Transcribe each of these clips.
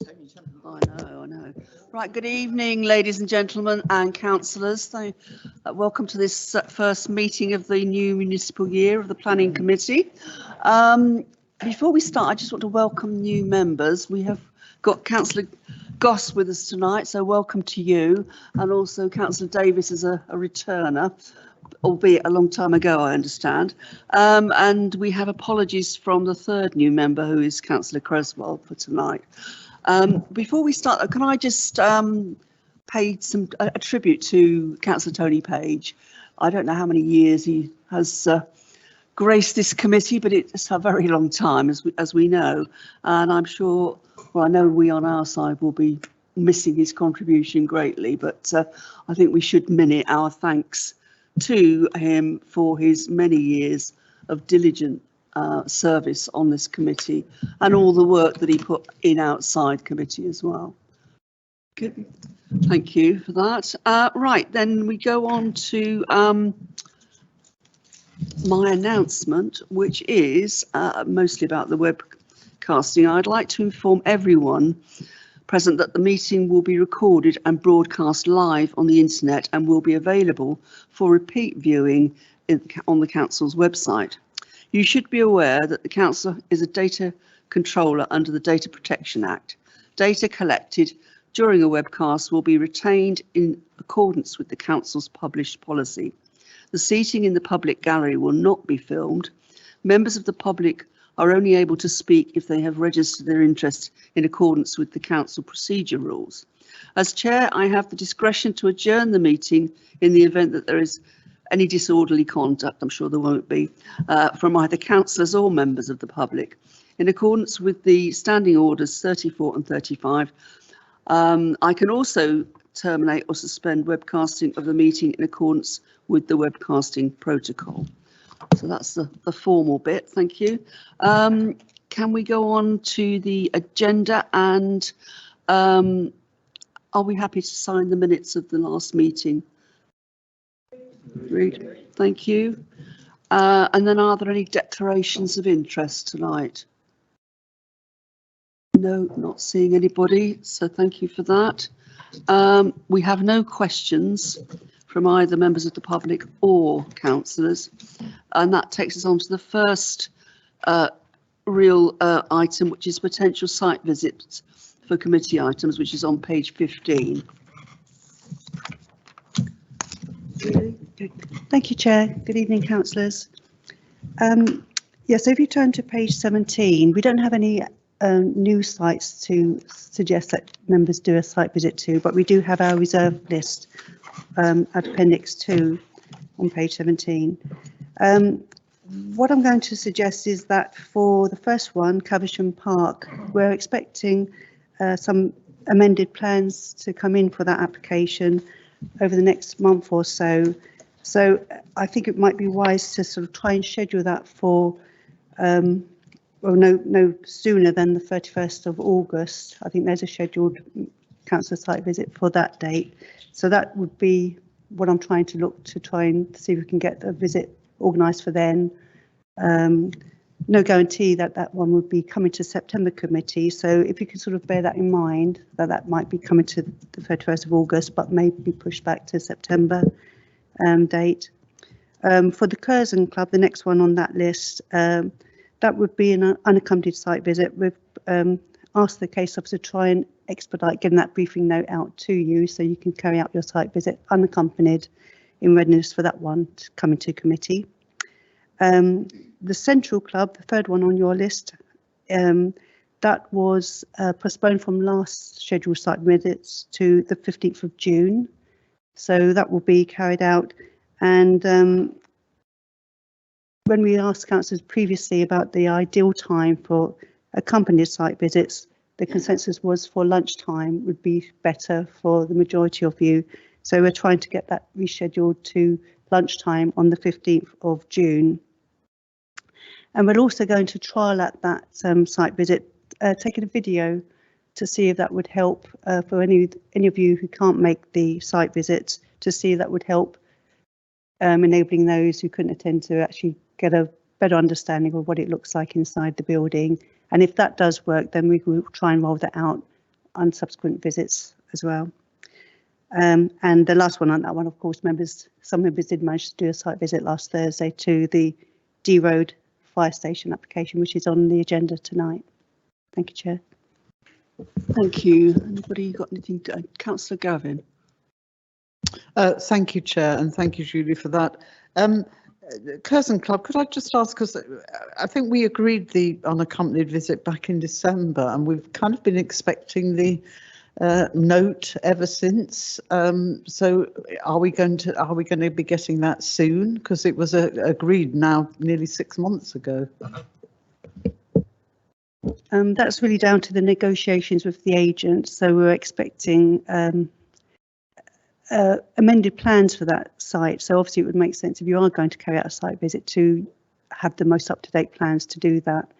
I know. Right, good evening, ladies and gentlemen and councillors. Welcome to this first meeting of the new municipal year of the Planning Committee. Before we start, I just want to welcome new members. We have got Councillor Goss with us tonight, so welcome to you. And also Councillor Davis is a returner, albeit a long time ago, I understand. And we have apologies from the third new member, who is Councillor Creswell, for tonight. Before we start, can I just pay a tribute to Councillor Tony Page? I don't know how many years he has graced this committee, but it's a very long time, as we know. And I'm sure, well, I know we on our side will be missing his contribution greatly, but I think we should minute our thanks to him for his many years of diligent service on this committee and all the work that he put in outside committee as well. Good. Thank you for that. Right, then we go on to my announcement, which is mostly about the webcasting. I'd like to inform everyone present that the meeting will be recorded and broadcast live on the internet and will be available for repeat viewing on the council's website. You should be aware that the council is a data controller under the Data Protection Act. Data collected during a webcast will be retained in accordance with the council's published policy. The seating in the public gallery will not be filmed. Members of the public are only able to speak if they have registered their interest in accordance with the council procedure rules. As chair, I have the discretion to adjourn the meeting in the event that there is any disorderly conduct, I'm sure there won't be, from either councillors or members of the public. In accordance with the standing orders 34 and 35, I can also terminate or suspend webcasting of the meeting in accordance with the webcasting protocol. So that's the formal bit, thank you. Can we go on to the agenda, and are we happy to sign the minutes of the last meeting? Agreed. Thank you. And then are there any declarations of interest tonight? No, not seeing anybody, so thank you for that. We have no questions from either members of the public or councillors, and that takes us on to the first real item, which is potential site visits for committee items, which is on page 15. Thank you, Chair. Good evening, councillors. So if you turn to page 17, we don't have any new sites to suggest that members do a site visit to, but we do have our reserve list at Appendix 2 on page 17. What I'm going to suggest is that for the first one, Caversham Park, we're expecting some amended plans to come in for that application over the next month or so. So I think it might be wise to sort of try and schedule that for no sooner than the 31st of August. I think there's a scheduled council site visit for that date. So that would be what I'm trying to look to try and see if we can get the visit organised for then. No guarantee that that one would be coming to September committee. So if you can sort of bear that in mind, that might be coming to the 31st of August, but may be pushed back to September date. For the Curzon Club, the next one on that list, that would be an unaccompanied site visit. We've asked the case officer to try and expedite getting that briefing note out to you so you can carry out your site visit unaccompanied in readiness for that one to come into committee. The Central Club, the third one on your list, that was postponed from last scheduled site visits to the 15th of June. So that will be carried out. And when we asked councillors previously about the ideal time for accompanied site visits, the consensus was for lunchtime would be better for the majority of you. So we're trying to get that rescheduled to lunchtime on the 15th of June. And we're also going to trial at that site visit, taking a video to see if that would help for any of you who can't make the site visits, to see if that would help enabling those who couldn't attend to actually get a better understanding of what it looks like inside the building. And if that does work, then we will try and roll that out on subsequent visits as well. And the last one on that one, of course, some members did manage to do a site visit last Thursday to the D Road fire station application, which is on the agenda tonight. Thank you, Chair. Thank you. Anybody got anything to add? Councillor Gavin. Thank you, Chair, and thank you, Julie, for that. Curzon Club, could I just ask, because I think we agreed the unaccompanied visit back in December, and we've kind of been expecting the note ever since. So are we going to be getting that soon? Because it was agreed now nearly 6 months ago. That's really down to the negotiations with the agent. So we're expecting amended plans for that site. So obviously it would make sense if you are going to carry out a site visit to have the most up-to-date plans to do that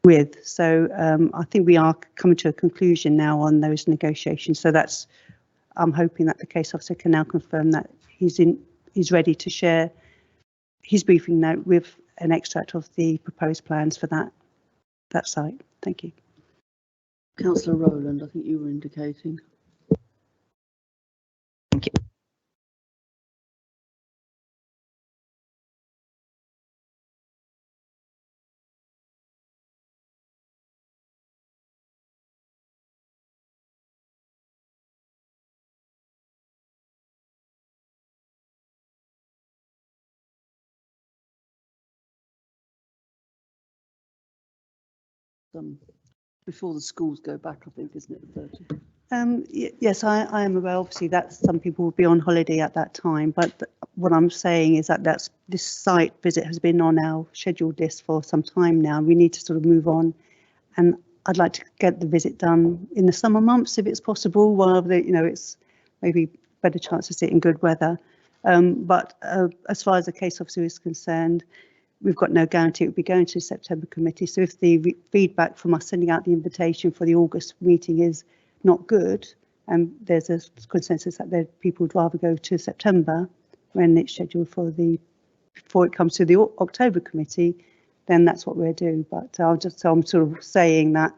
with. So I think we are coming to a conclusion now on those negotiations. So I'm hoping that the case officer can now confirm that he's ready to share his briefing note with an extract of the proposed plans for that site. Thank you. Councillor Rowland, I think you were indicating. Thank you. Before the schools go back, I think, isn't it, the 30th? Yes, I am aware. Obviously, that some people will be on holiday at that time. But what I'm saying is that this site visit has been on our scheduled list for some time now. We need to sort of move on, and I'd like to get the visit done in the summer months if it's possible, while it's maybe better chance to see it in good weather. But as far as the case officer is concerned, we've got no guarantee it will be going to the September committee. So if the feedback from us sending out the invitation for the August meeting is not good, and there's a consensus that people would rather go to September when it's scheduled before it comes to the October committee, then that's what we'll do. But I'm sort of saying that,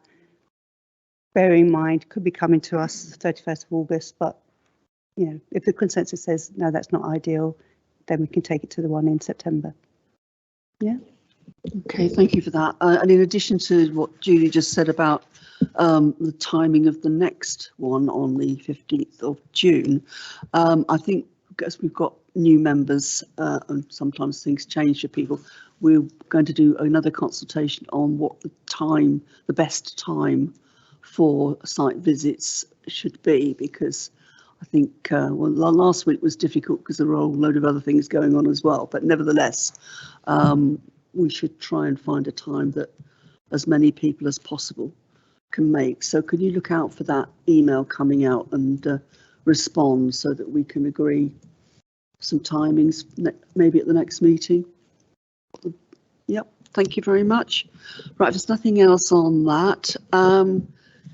bearing in mind, could be coming to us 31st of August, but if the consensus says no, that's not ideal, then we can take it to the one in September. Yeah. Okay, thank you for that. And in addition to what Julie just said about the timing of the next one on the 15th of June, I think because we've got new members and sometimes things change for people, we're going to do another consultation on what the best time for site visits should be, because I think last week was difficult because there were a whole load of other things going on as well, but nevertheless we should try and find a time that as many people as possible can make. So can you look out for that email coming out and respond so that we can agree some timings maybe at the next meeting? Yep, thank you very much. Right, if there's nothing else on that,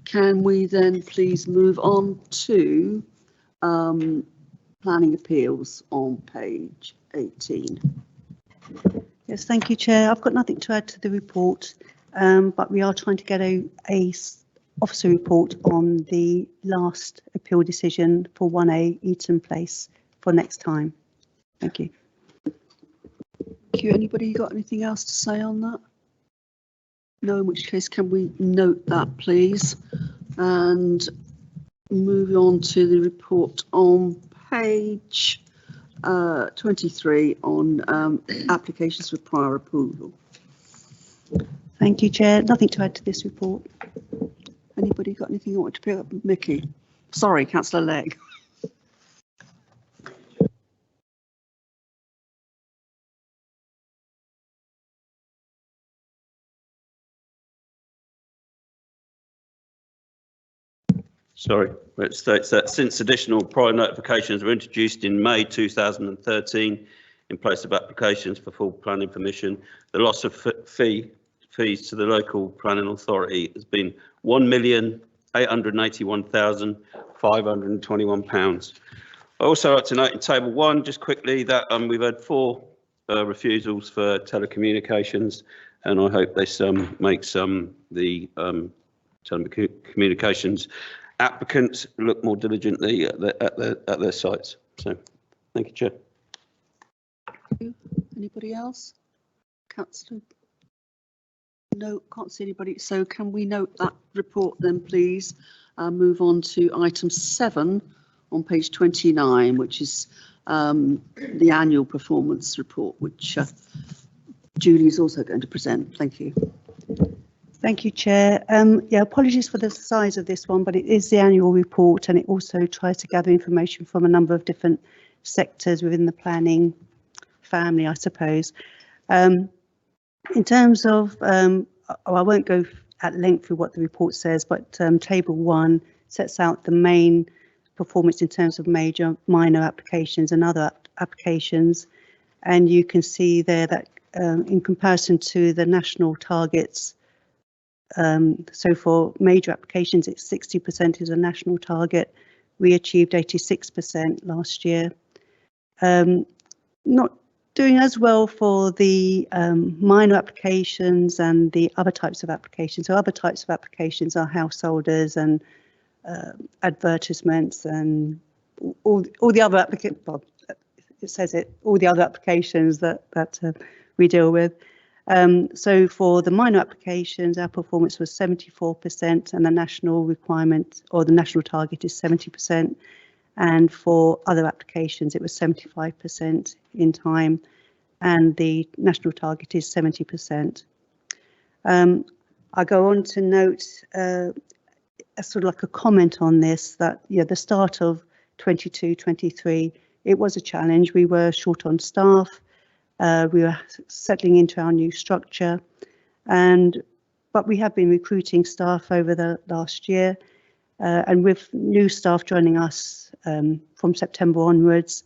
can we then please move on to planning appeals on page 18? Yes, thank you, Chair. I've got nothing to add to the report, but we are trying to get a officer report on the last appeal decision for 1A Eaton Place for next time. Thank you. Thank you. Anybody got anything else to say on that? No, in which case can we note that, please, and move on to the report on page 23 on applications for prior approval. Thank you, Chair. Nothing to add to this report. Anybody got anything you want to pick up? Mickey? Sorry, Councillor Legg. Sorry, it states that since additional prior notifications were introduced in May 2013 in place of applications for full planning permission, the loss of fees to the local planning authority has been £1,881,521. I also like to note in table 1, just quickly, that we've had 4 refusals for telecommunications, and I hope this makes the telecommunications applicants look more diligently at their sites. So, thank you, Chair. Anybody else? Councillor? No, can't see anybody. So can we note that report then, please? Move on to item 7 on page 29, which is the annual performance report, which Julie is also going to present. Thank you. Thank you, Chair. Yeah, apologies for the size of this one, but it is the annual report, and it also tries to gather information from a number of different sectors within the planning family, I suppose. In terms of, I won't go at length through what the report says, but table 1 sets out the main performance in terms of major, minor applications and other applications. And you can see there that in comparison to the national targets, so for major applications, it's 60% is a national target. We achieved 86% last year. Not doing as well for the minor applications and the other types of applications. So other types of applications are householders and advertisements and all the other applications. Well, it says it, all the other applications that we deal with. So for the minor applications, our performance was 74%, and the national requirement or the national target is 70%. And for other applications, it was 75% in time, and the national target is 70%. I go on to note a sort of like a comment on this, that the start of 22-23, it was a challenge. We were short on staff. We were settling into our new structure, but we have been recruiting staff over the last year. And with new staff joining us from September onwards,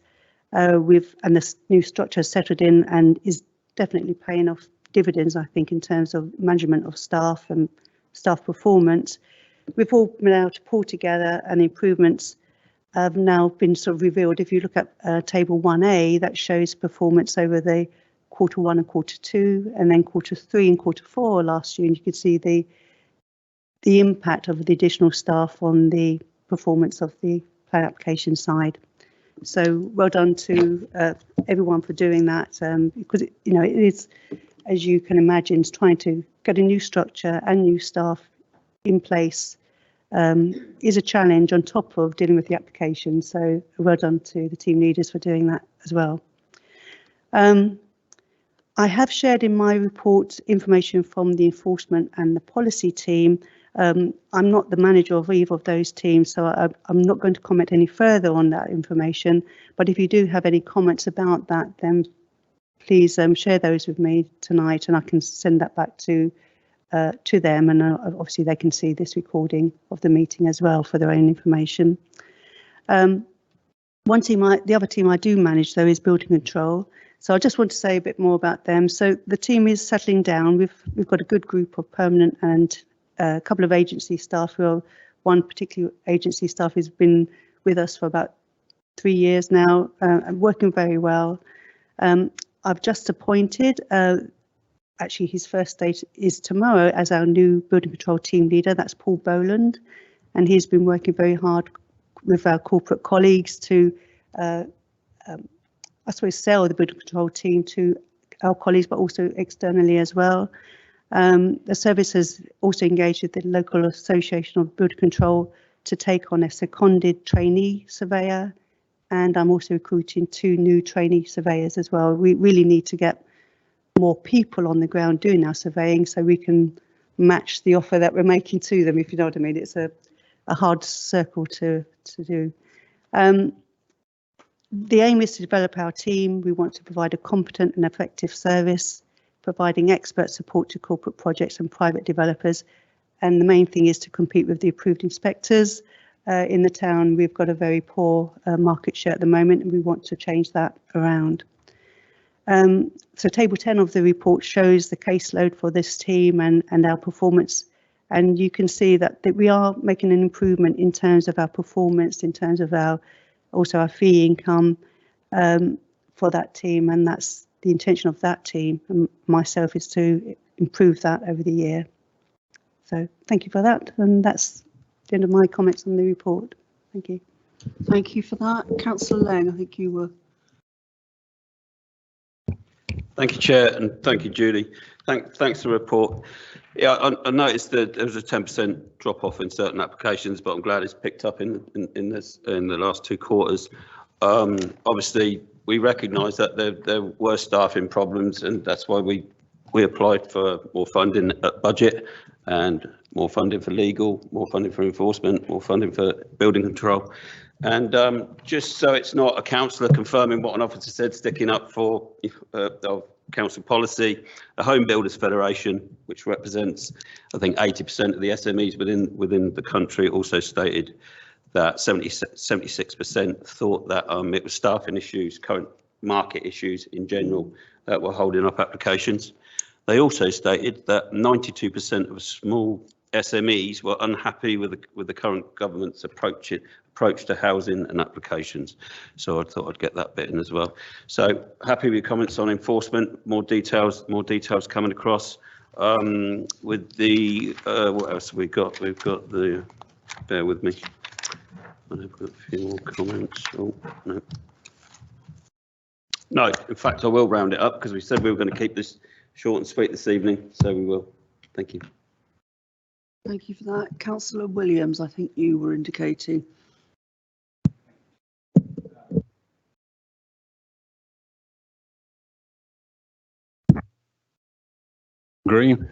and the new structure has settled in and is definitely paying off dividends, I think, in terms of management of staff and staff performance. We've all been able to pull together, and improvements have now been sort of revealed. If you look at table 1A, that shows performance over the Q1 and Q2, and then Q3 and Q4 last year, and you can see the impact of the additional staff on the performance of the plan application side. So well done to everyone for doing that, because it is, as you can imagine, trying to get a new structure and new staff in place is a challenge on top of dealing with the application. So well done to the team leaders for doing that as well. I have shared in my report information from the enforcement and the policy team. I'm not the manager of either of those teams, so I'm not going to comment any further on that information. But if you do have any comments about that, then please share those with me tonight, and I can send that back to them. And obviously they can see this recording of the meeting as well for their own information. One team, the other team I do manage though, is building control. So I just want to say a bit more about them. So the team is settling down. We've got a good group of permanent and a couple of agency staff. One particular agency staff has been with us for about 3 years now, and working very well. I've just appointed, actually his first date is tomorrow, as our new building control team leader. That's Paul Boland, and he's been working very hard with our corporate colleagues to, I suppose, sell the building control team to our colleagues, but also externally as well. The service has also engaged with the local association of building control to take on a seconded trainee surveyor, and I'm also recruiting 2 new trainee surveyors as well. We really need to get more people on the ground doing our surveying so we can match the offer that we're making to them, if you know what I mean. It's a hard circle to do. The aim is to develop our team. We want to provide a competent and effective service, providing expert support to corporate projects and private developers. And the main thing is to compete with the approved inspectors. In the town, we've got a very poor market share at the moment, and we want to change that around. So table 10 of the report shows the caseload for this team and our performance. And you can see that we are making an improvement in terms of our performance, in terms of also our fee income for that team. And that's the intention of that team and myself, is to improve that over the year. So thank you for that. And that's the end of my comments on the report. Thank you. Thank you for that. Councillor Lang, I think you were. Thank you, Chair, and thank you, Julie. Thanks for the report. Yeah, I noticed that there was a 10% drop off in certain applications, but I'm glad it's picked up in the last 2 quarters. Obviously, we recognise that there were staffing problems, and that's why we applied for more funding at budget and more funding for legal, more funding for enforcement, more funding for building control. And just so it's not a councillor confirming what an officer said, sticking up for council policy, the Home Builders Federation, which represents, I think, 80% of the SMEs within the country, also stated that 76% thought that it was staffing issues, current market issues in general, that were holding up applications. They also stated that 92% of small SMEs were unhappy with the current government's approach to housing and applications. So I thought I'd get that bit in as well. So happy with your comments on enforcement. More details coming across. With the what else have we got? We've got the. Bear with me. I've got a few more comments. Oh no. No, in fact, I will round it up because we said we were going to keep this short and sweet this evening, so we will. Thank you. Thank you for that. Councillor Williams, I think you were indicating. Green.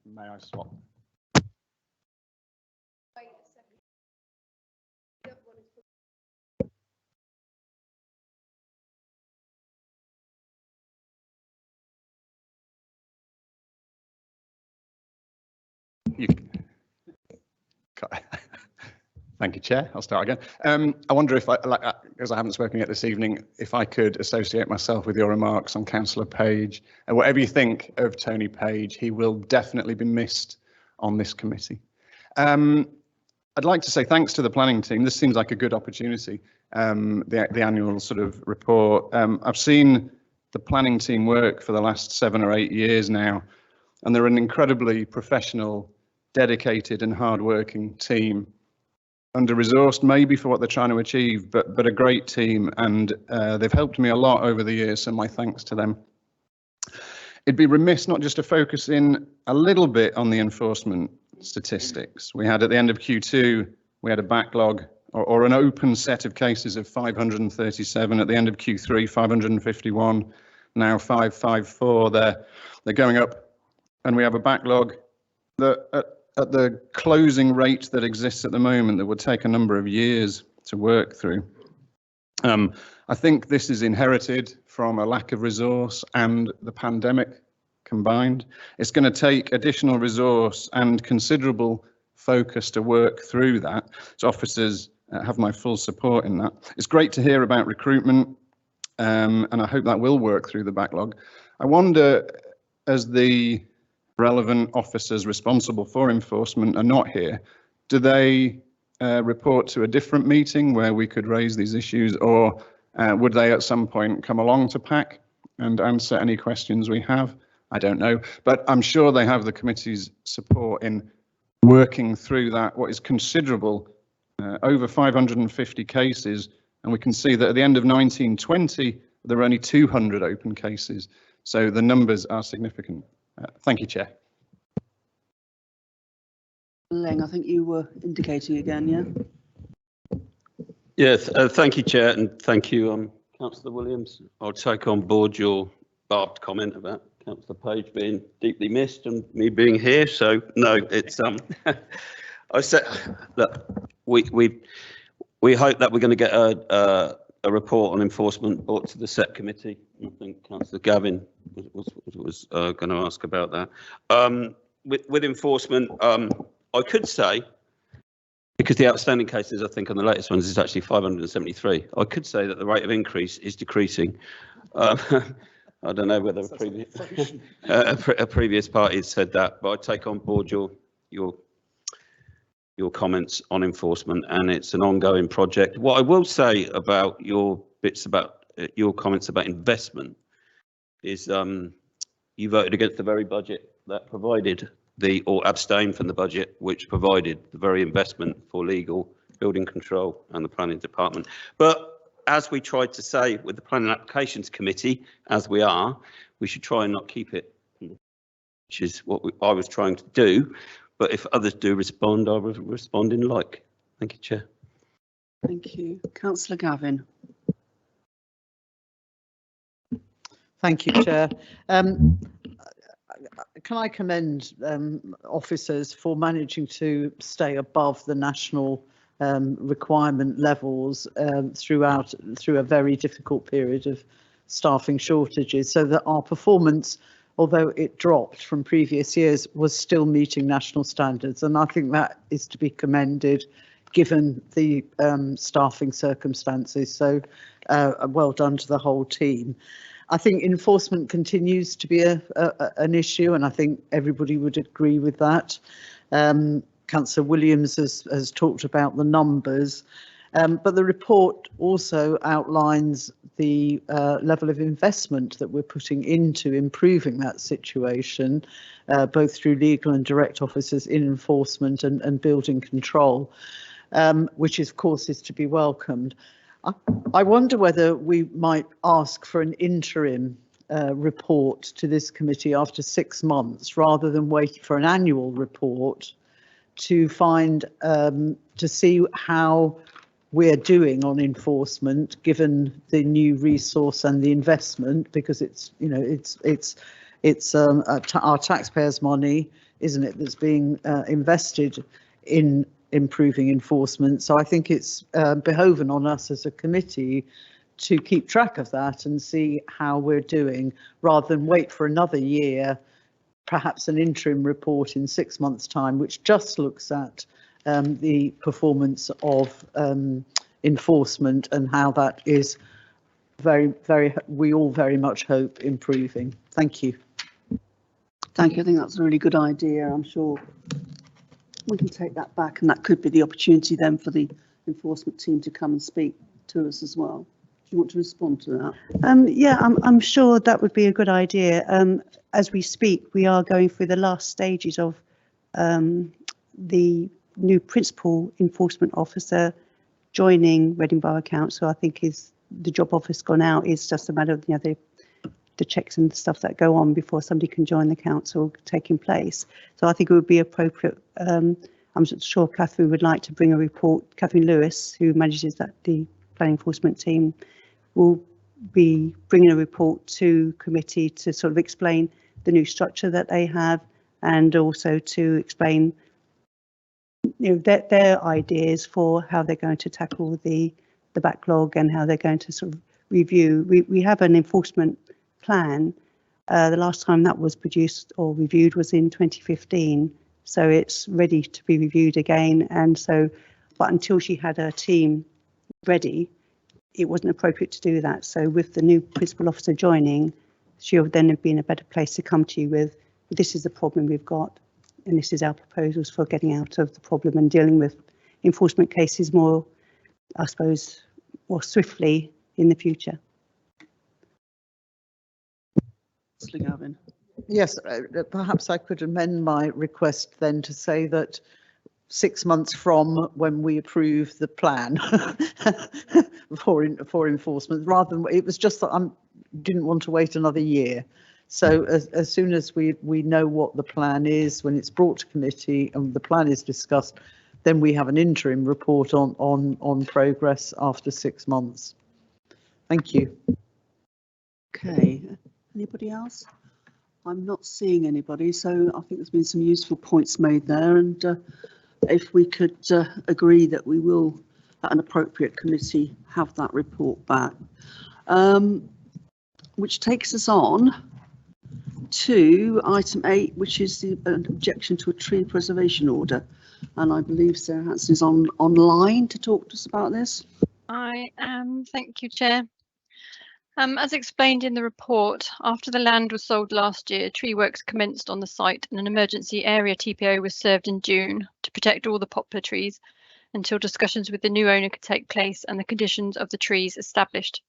May I swap? Thank you, Chair. I'll start again. I wonder if, because I haven't spoken yet this evening, if I could associate myself with your remarks on Councillor Page. And whatever you think of Tony Page, he will definitely be missed on this committee. I'd like to say thanks to the planning team. This seems like a good opportunity, the annual sort of report. I've seen the planning team work for the last 7 or 8 years now, and they're an incredibly professional, dedicated and hard-working team. Under-resourced maybe for what they're trying to achieve, but a great team, and they've helped me a lot over the years, so my thanks to them. It'd be remiss not just to focus in a little bit on the enforcement statistics. We had at the end of Q2, we had a backlog or an open set of cases of 537. At the end of Q3, 551, now 554. They're going up, and we have a backlog that at the closing rate that exists at the moment that would take a number of years to work through. I think this is inherited from a lack of resource and the pandemic combined. It's going to take additional resource and considerable focus to work through that. So officers have my full support in that. It's great to hear about recruitment, and I hope that will work through the backlog. I wonder, as the relevant officers responsible for enforcement are not here, do they report to a different meeting where we could raise these issues, or would they at some point come along to PAC and answer any questions we have? I don't know, but I'm sure they have the committee's support in working through that, what is considerable, over 550 cases, and we can see that at the end of 1920 there were only 200 open cases, so the numbers are significant. Thank you, Chair. Leng, I think you were indicating again, yeah? Yes, thank you, Chair, and thank you, Councillor Williams. I'll take on board your barbed comment about Councillor Page being deeply missed and me being here. So no, it's I said that we hope that we're going to get a report on enforcement brought to the SET committee. I think Councillor Gavin was going to ask about that. With enforcement, I could say, because the outstanding cases, I think, on the latest ones is actually 573. I could say that the rate of increase is decreasing. I don't know whether a previous party has said that, but I take on board your comments on enforcement, and it's an ongoing project. What I will say about your bits about your comments about investment is you voted against the very budget that provided or abstain from the budget, which provided the very investment for legal, building control and the planning department. But as we tried to say with the Planning Applications Committee, as we are, we should try and not keep it, which is what I was trying to do. But if others do respond, I will respond in like. Thank you, Chair. Thank you. Councillor Gavin. Thank you, Chair. Can I commend officers for managing to stay above the national requirement levels through a very difficult period of staffing shortages, so that our performance, although it dropped from previous years, was still meeting national standards. And I think that is to be commended given the staffing circumstances. So well done to the whole team. I think enforcement continues to be an issue, and I think everybody would agree with that. Councillor Williams has talked about the numbers, but the report also outlines the level of investment that we're putting into improving that situation, both through legal and direct officers in enforcement and building control, which of course is to be welcomed. I wonder whether we might ask for an interim report to this committee after 6 months, rather than wait for an annual report to find to see how we're doing on enforcement, given the new resource and the investment, because it's, you know, it's our taxpayers' money, isn't it, that's being invested in improving enforcement. So I think it's behoven on us as a committee to keep track of that and see how we're doing, rather than wait for another year, perhaps an interim report in 6 months' time, which just looks at the performance of enforcement and how that is we all very much hope improving. Thank you. Thank you. I think that's a really good idea. I'm sure we can take that back, and that could be the opportunity then for the enforcement team to come and speak to us as well. Do you want to respond to that? Yeah, I'm sure that would be a good idea. As we speak, we are going through the last stages of the new principal enforcement officer joining Reading Borough Council. I think the job office gone out. It's just a matter of the checks and stuff that go on before somebody can join the council taking place. So I think it would be appropriate. I'm sure Catherine would like to bring a report. Catherine Lewis, who manages the planning enforcement team, will be bringing a report to committee to sort of explain the new structure that they have, and also to explain, you know, their ideas for how they're going to tackle the backlog and how they're going to sort of review. We have an enforcement plan. The last time that was produced or reviewed was in 2015, so it's ready to be reviewed again. And so, but until she had her team ready, it wasn't appropriate to do that. So with the new principal officer joining, she'll then be in a better place to come to you with, this is the problem we've got, and this is our proposals for getting out of the problem and dealing with enforcement cases more, I suppose, more swiftly in the future. Gavin. Yes, perhaps I could amend my request then to say that 6 months from when we approve the plan for enforcement, rather than, it was just that I didn't want to wait another year. So as soon as we know what the plan is, when it's brought to committee and the plan is discussed, then we have an interim report on progress after 6 months. Thank you. Okay. Anybody else? I'm not seeing anybody, so I think there's been some useful points made there, and if we could agree that we will, at an appropriate committee, have that report back. Which takes us on to item 8, which is the objection to a tree preservation order, and I believe Sarah Hanson is online to talk to us about this. I am, thank you, Chair. As explained in the report, after the land was sold last year, tree works commenced on the site and an emergency area TPO was served in June to protect all the poplar trees until discussions with the new owner could take place and the conditions of the trees established.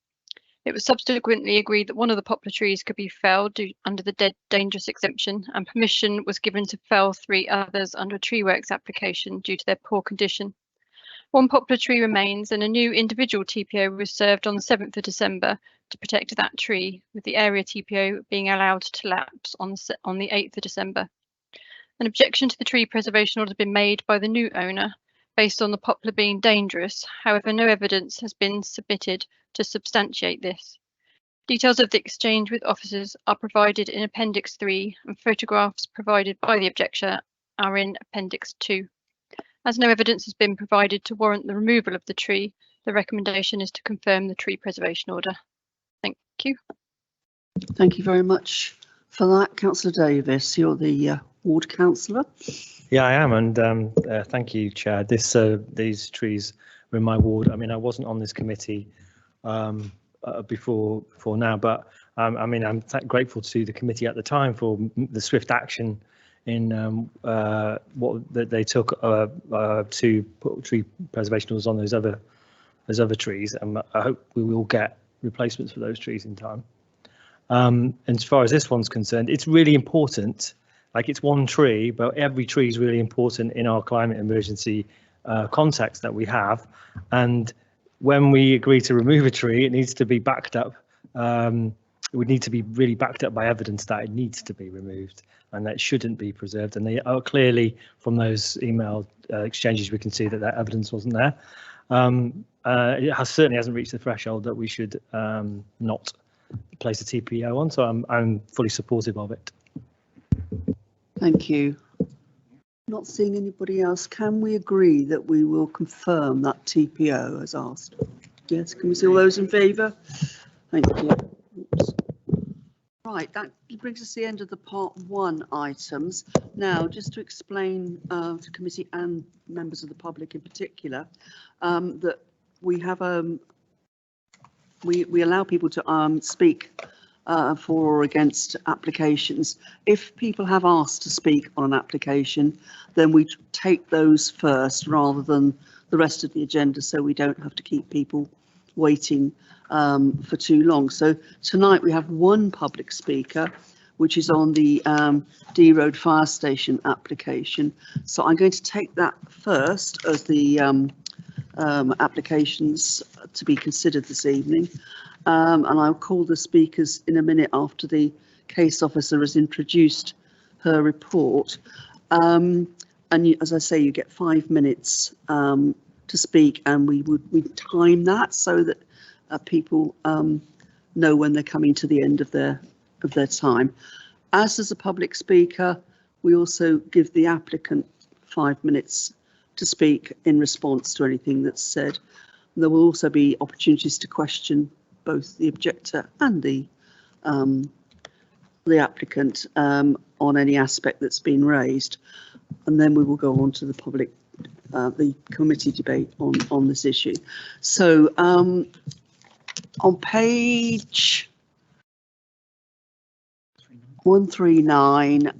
It was subsequently agreed that one of the poplar trees could be felled under the dead dangerous exemption, and permission was given to fell 3 others under a tree works application due to their poor condition. One poplar tree remains, and a new individual TPO was served on the 7th of December to protect that tree, with the area TPO being allowed to lapse on the 8th of December. An objection to the tree preservation order has been made by the new owner based on the poplar being dangerous. However, no evidence has been submitted to substantiate this. Details of the exchange with officers are provided in Appendix 3, and photographs provided by the objector are in Appendix 2. As no evidence has been provided to warrant the removal of the tree, the recommendation is to confirm the tree preservation order. Thank you. Thank you very much for that, Councillor Davis. You're the ward councillor. Yeah, I am, and thank you, Chair. These trees were in my ward. I mean, I wasn't on this committee before now, but I mean, I'm grateful to the committee at the time for the swift action in what they took to put tree preservation orders on those other trees, and I hope we will get replacements for those trees in time. And as far as this one's concerned, it's really important. Like, it's one tree, but every tree is really important in our climate emergency context that we have. And when we agree to remove a tree, it needs to be backed up. It would need to be really backed up by evidence that it needs to be removed and that it shouldn't be preserved. And they are clearly, from those email exchanges, we can see that that evidence wasn't there. It certainly hasn't reached the threshold that we should not place a TPO on. So I'm fully supportive of it. Thank you. Not seeing anybody else, can we agree that we will confirm that TPO as asked? Yes, can we see all those in favour? Thank you. Oops. Right, that brings us to the end of the part 1 items. Now, just to explain to committee and members of the public in particular, that we have we allow people to speak for or against applications. If people have asked to speak on an application, then we take those first rather than the rest of the agenda, so we don't have to keep people waiting for too long. So tonight we have one public speaker, which is on the D Road Fire Station application. So I'm going to take that first as the applications to be considered this evening. And I'll call the speakers in a minute after the case officer has introduced her report. And as I say, you get 5 minutes to speak, and we time that so that people know when they're coming to the end of their time. As a public speaker, we also give the applicant 5 minutes to speak in response to anything that's said. There will also be opportunities to question both the objector and the applicant on any aspect that's been raised, and then we will go on to the public, the committee debate on this issue. So on page 139,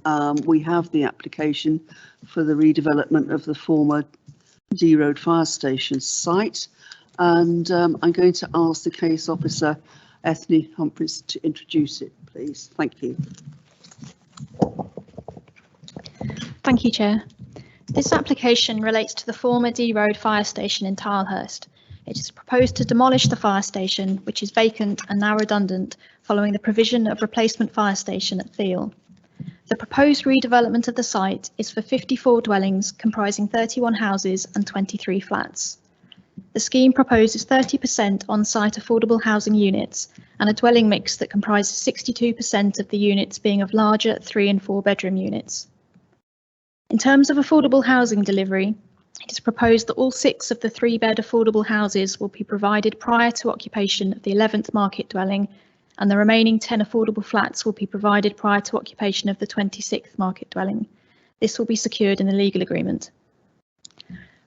we have the application for the redevelopment of the former D Road Fire Station site. And I'm going to ask the case officer, Ethne Humphries, to introduce it, please. Thank you. Thank you, Chair. This application relates to the former D Road Fire Station in Tilehurst. It is proposed to demolish the fire station, which is vacant and now redundant, following the provision of replacement fire station at Theale. The proposed redevelopment of the site is for 54 dwellings comprising 31 houses and 23 flats. The scheme proposes 30% on-site affordable housing units and a dwelling mix that comprises 62% of the units being of larger 3 and 4 bedroom units. In terms of affordable housing delivery, it is proposed that all 6 of the 3-bed affordable houses will be provided prior to occupation of the 11th market dwelling, and the remaining 10 affordable flats will be provided prior to occupation of the 26th market dwelling. This will be secured in the legal agreement.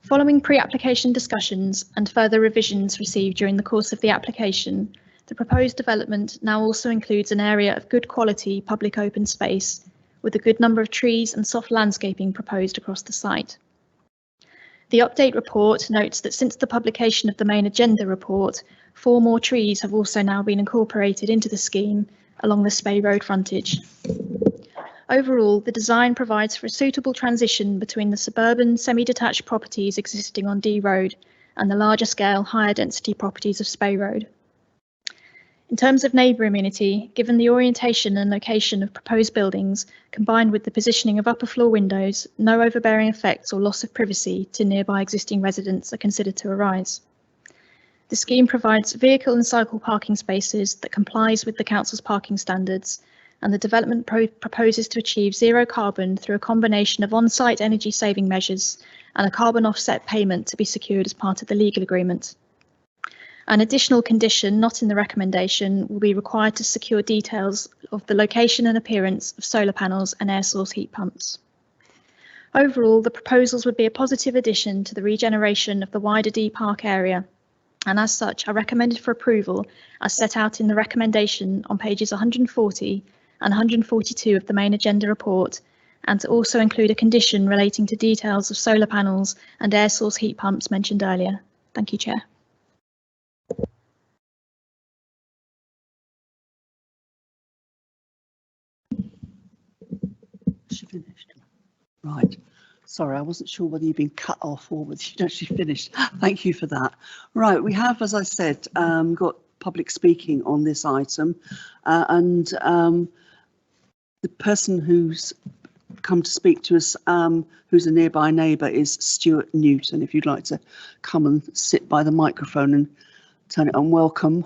Following pre-application discussions and further revisions received during the course of the application, the proposed development now also includes an area of good quality public open space with a good number of trees and soft landscaping proposed across the site. The update report notes that since the publication of the main agenda report, 4 more trees have also now been incorporated into the scheme along the Spey Road frontage. Overall, the design provides for a suitable transition between the suburban semi-detached properties existing on D Road and the larger scale, higher density properties of Spey Road. In terms of neighbour amenity, given the orientation and location of proposed buildings, combined with the positioning of upper floor windows, no overbearing effects or loss of privacy to nearby existing residents are considered to arise. The scheme provides vehicle and cycle parking spaces that complies with the council's parking standards, and the development proposes to achieve zero carbon through a combination of on-site energy saving measures and a carbon offset payment to be secured as part of the legal agreement. An additional condition not in the recommendation will be required to secure details of the location and appearance of solar panels and air source heat pumps. Overall, the proposals would be a positive addition to the regeneration of the wider D Park area, and as such are recommended for approval as set out in the recommendation on pages 140 and 142 of the main agenda report, and to also include a condition relating to details of solar panels and air source heat pumps mentioned earlier. Thank you, Chair. She finished. Right. Sorry, I wasn't sure whether you'd been cut off or whether you'd actually finished. Thank you for that. Right, we have, as I said, got public speaking on this item, and the person who's come to speak to us, who's a nearby neighbour, is Stuart Newton. If you'd like to come and sit by the microphone and turn it on, welcome.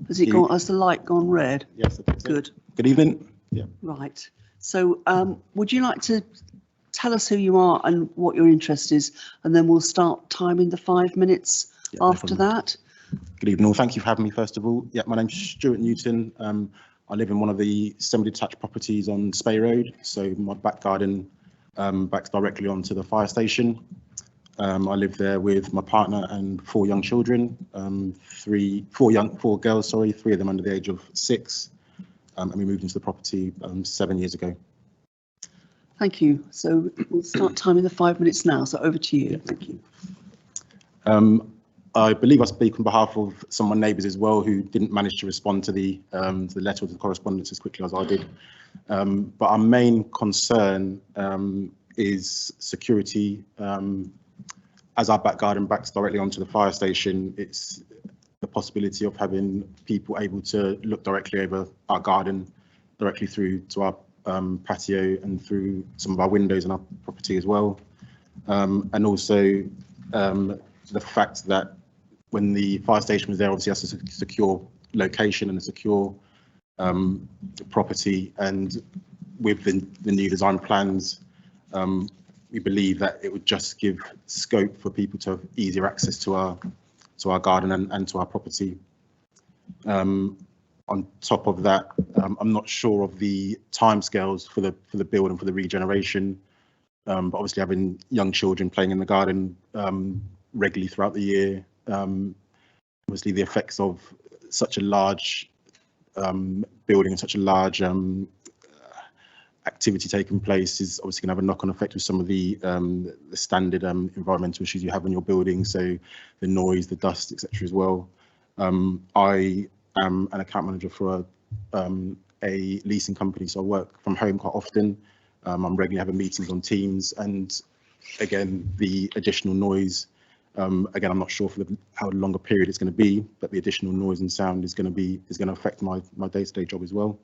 Has it gone? Has the light gone red? Yes. I think so. Good. Good evening. Yeah. Right. So would you like to tell us who you are and what your interest is, and then we'll start timing the 5 minutes after that. Good evening all. Thank you for having me first of all. Yeah, my name's Stuart Newton. I live in one of the semi-detached properties on Spey Road. So my back garden backs directly onto the fire station. I live there with my partner and 4 young children, 4 girls, sorry, 3 of them under the age of 6. And we moved into the property 7 years ago. Thank you. So we'll start timing the 5 minutes now. So over to you. Thank you. I believe I speak on behalf of some of my neighbours as well who didn't manage to respond to the letter or the correspondence as quickly as I did. But our main concern is security. As our back garden backs directly onto the fire station, it's the possibility of having people able to look directly over our garden, directly through to our patio and through some of our windows in our property as well. And also the fact that when the fire station was there, obviously has a secure location and a secure property, and with the new design plans, we believe that it would just give scope for people to have easier access to our garden and to our property. On top of that, I'm not sure of the timescales for the build and for the regeneration, but obviously having young children playing in the garden regularly throughout the year, obviously the effects of such a large building and such a large activity taking place is obviously going to have a knock-on effect with some of the standard environmental issues you have in your building, so the noise, the dust, etc. as well. I am an account manager for a leasing company, so I work from home quite often. I'm regularly having meetings on Teams, and again the additional noise. Again, I'm not sure for how long a period it's going to be, but the additional noise and sound is going to affect my day-to-day job as well.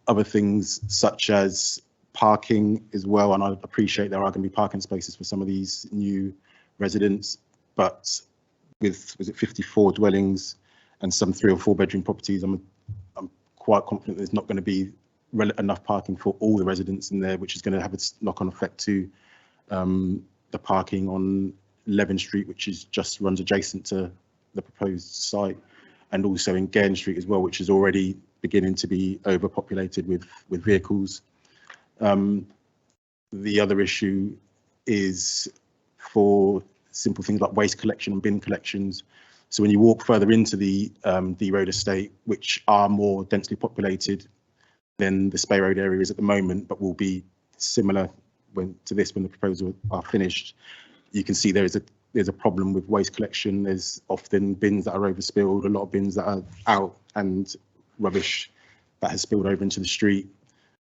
Other things such as parking as well, and I appreciate there are going to be parking spaces for some of these new residents, but with 54 dwellings and some 3 or 4 bedroom properties, I'm quite confident there's not going to be enough parking for all the residents in there, which is going to have a knock-on effect to the parking on Leven Street, which is just runs adjacent to the proposed site, and also in Gairn Street as well, which is already beginning to be overpopulated with vehicles. The other issue is for simple things like waste collection and bin collections. So when you walk further into the D Road estate, which are more densely populated, than the Spey Road area is at the moment, but will be similar to this when the proposals are finished. You can see there's a problem with waste collection. There's often bins that are overspilled, a lot of bins that are out, and rubbish that has spilled over into the street.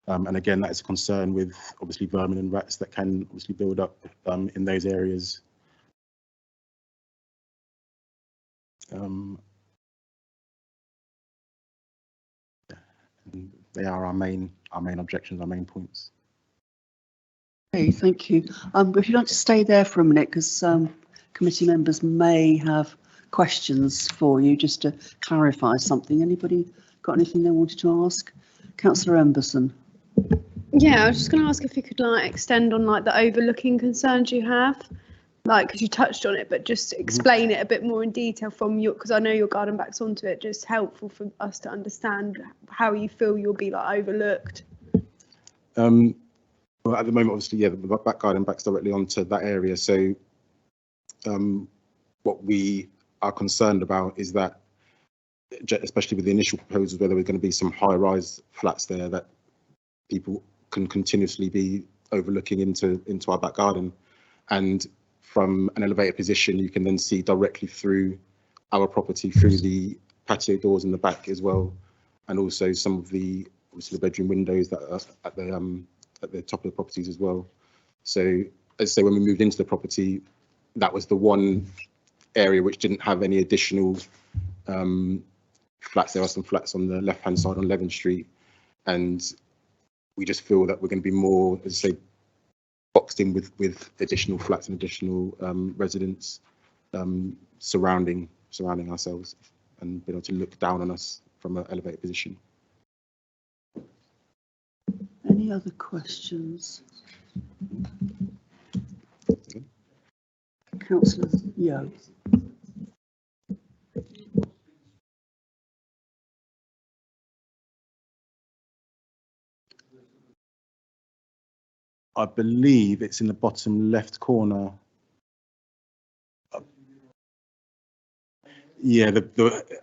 And again, that is a concern with obviously vermin and rats that can obviously build up in those areas. And they are our main objections, our main points. Okay, thank you. If you'd like to stay there for a minute, because committee members may have questions for you, just to clarify something. Anybody got anything they wanted to ask? Councillor Emberson. Yeah, I was just going to ask if you could extend on the overlooking concerns you have, because you touched on it, but just explain it a bit more in detail from your, because I know your garden backs onto it, just helpful for us to understand how you feel you'll be overlooked. Well, at the moment, obviously, yeah, the back garden backs directly onto that area. So what we are concerned about is that, especially with the initial proposals where there were going to be some high-rise flats there, that people can continuously be overlooking into our back garden. And from an elevated position, you can then see directly through our property, through the patio doors in the back as well, and also some of the, obviously, the bedroom windows that are at the top of the properties as well. So, as I say, when we moved into the property, that was the one area which didn't have any additional flats. There are some flats on the left-hand side on Leven Street, and we just feel that we're going to be more, as I say, boxed in with additional flats and additional residents surrounding ourselves, and being able to look down on us from an elevated position. Any other questions? Councillor Yeo. I believe it's in the bottom left corner. Yeah,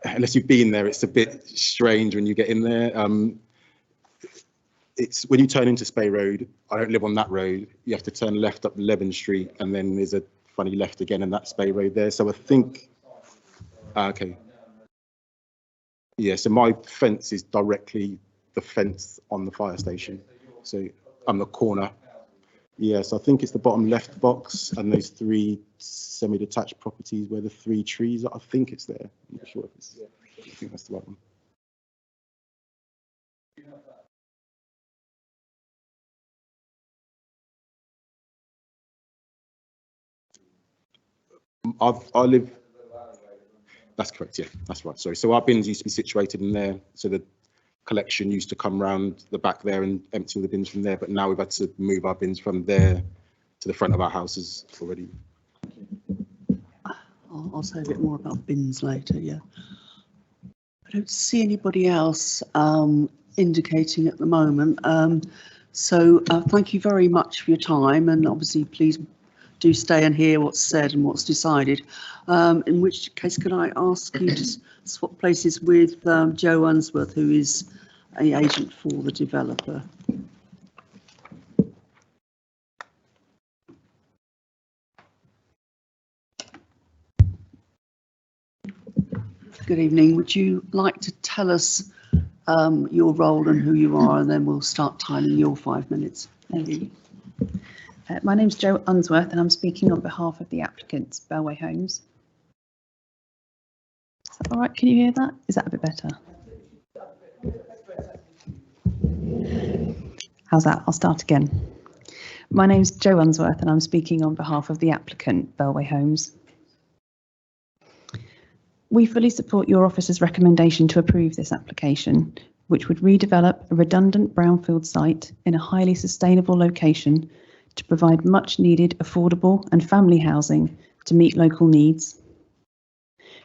unless you've been there, it's a bit strange when you get in there. It's when you turn into Spey Road. I don't live on that road. You have to turn left up Leven Street, and then there's a funny left again, and that's Spey Road there. So I think, okay. Yeah, so my fence is directly the fence on the fire station. So I'm the corner. Yes, I think it's the bottom left box and those three semi-detached properties where the three trees are. I think it's there. I'm not sure if it's. I think that's the right one. I live. That's correct. Yeah, that's right. Sorry. So our bins used to be situated in there. So the collection used to come round the back there and empty all the bins from there. But now we've had to move our bins from there to the front of our houses already. I'll say a bit more about bins later. Yeah. I don't see anybody else indicating at the moment. So thank you very much for your time, and obviously please do stay and hear what's said and what's decided. In which case, could I ask you to swap places with Joe Unsworth, who is an agent for the developer. Good evening. Would you like to tell us your role and who you are, and then we'll start timing your 5 minutes. Thank you. My name's Jo Unsworth, and I'm speaking on behalf of the applicants, Bellway Homes. Is that all right? Can you hear that? Is that a bit better? How's that? I'll start again. My name's Jo Unsworth, and I'm speaking on behalf of the applicant, Bellway Homes. We fully support your office's recommendation to approve this application, which would redevelop a redundant brownfield site in a highly sustainable location to provide much needed affordable and family housing to meet local needs.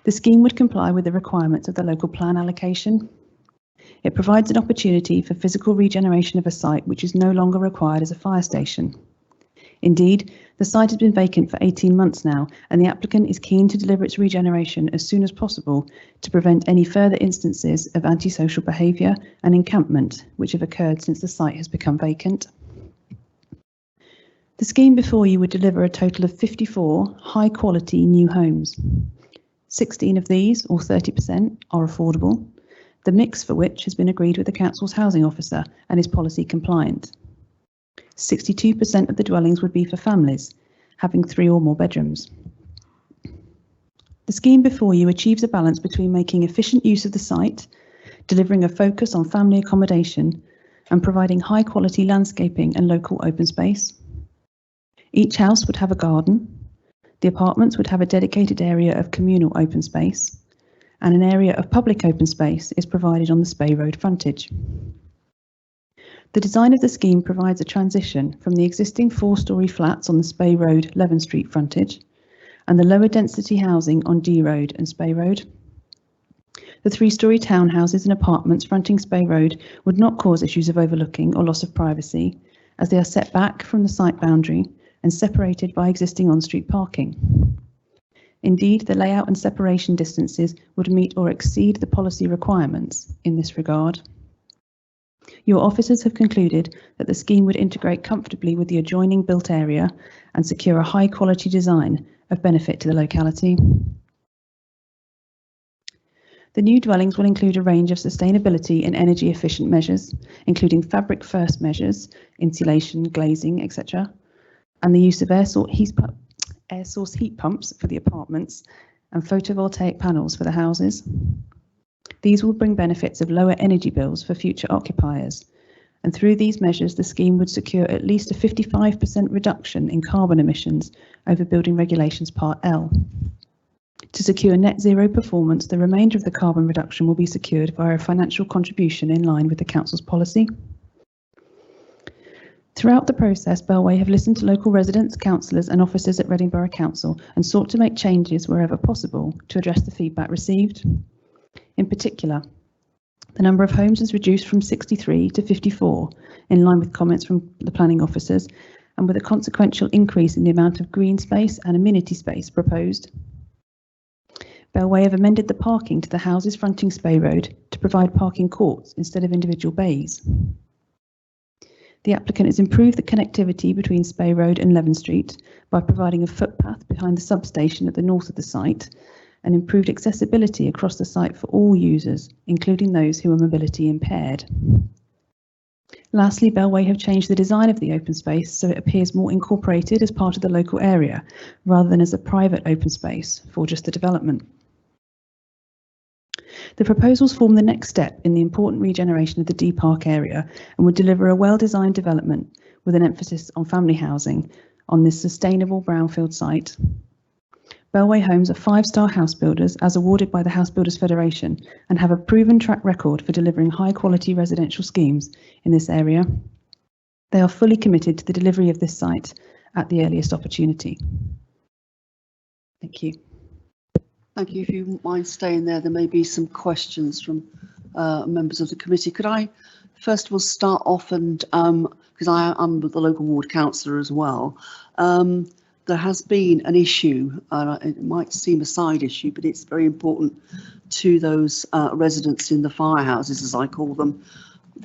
The scheme would comply with the requirements of the local plan allocation. It provides an opportunity for physical regeneration of a site which is no longer required as a fire station. Indeed, the site has been vacant for 18 months now, and the applicant is keen to deliver its regeneration as soon as possible to prevent any further instances of antisocial behaviour and encampment which have occurred since the site has become vacant. The scheme before you would deliver a total of 54 high-quality new homes. 16 of these, or 30%, are affordable, the mix for which has been agreed with the Council's housing officer and is policy compliant. 62% of the dwellings would be for families, having 3 or more bedrooms. The scheme before you achieves a balance between making efficient use of the site, delivering a focus on family accommodation, and providing high-quality landscaping and local open space. Each house would have a garden. The apartments would have a dedicated area of communal open space, and an area of public open space is provided on the Spey Road frontage. The design of the scheme provides a transition from the existing 4-storey flats on the Spey Road, Leven Street frontage, and the lower density housing on D Road and Spey Road. The 3-storey townhouses and apartments fronting Spey Road would not cause issues of overlooking or loss of privacy, as they are set back from the site boundary and separated by existing on-street parking. Indeed, the layout and separation distances would meet or exceed the policy requirements in this regard. Your officers have concluded that the scheme would integrate comfortably with the adjoining built area and secure a high-quality design of benefit to the locality. The new dwellings will include a range of sustainability and energy efficient measures, including fabric first measures, insulation, glazing, etc., and the use of air source heat pumps for the apartments and photovoltaic panels for the houses. These will bring benefits of lower energy bills for future occupiers, and through these measures the scheme would secure at least a 55% reduction in carbon emissions over Building Regulations Part L. To secure net zero performance, the remainder of the carbon reduction will be secured via a financial contribution in line with the Council's policy. Throughout the process, Bellway have listened to local residents, councillors and officers at Reading Borough Council and sought to make changes wherever possible to address the feedback received. In particular, the number of homes is reduced from 63 to 54, in line with comments from the planning officers, and with a consequential increase in the amount of green space and amenity space proposed. Bellway have amended the parking to the houses fronting Spey Road to provide parking courts instead of individual bays. The applicant has improved the connectivity between Spey Road and Leven Street by providing a footpath behind the substation at the north of the site and improved accessibility across the site for all users, including those who are mobility impaired. Lastly, Bellway have changed the design of the open space so it appears more incorporated as part of the local area, rather than as a private open space for just the development. The proposals form the next step in the important regeneration of the D Park area and would deliver a well-designed development with an emphasis on family housing on this sustainable brownfield site. Bellway Homes are 5-star house builders as awarded by the House Builders Federation and have a proven track record for delivering high-quality residential schemes in this area. They are fully committed to the delivery of this site at the earliest opportunity. Thank you. Thank you. If you wouldn't mind staying there, there may be some questions from members of the committee. Could I first of all start off and, because I'm the local ward councillor as well, there has been an issue, it might seem a side issue, but it's very important to those residents in the firehouses, as I call them,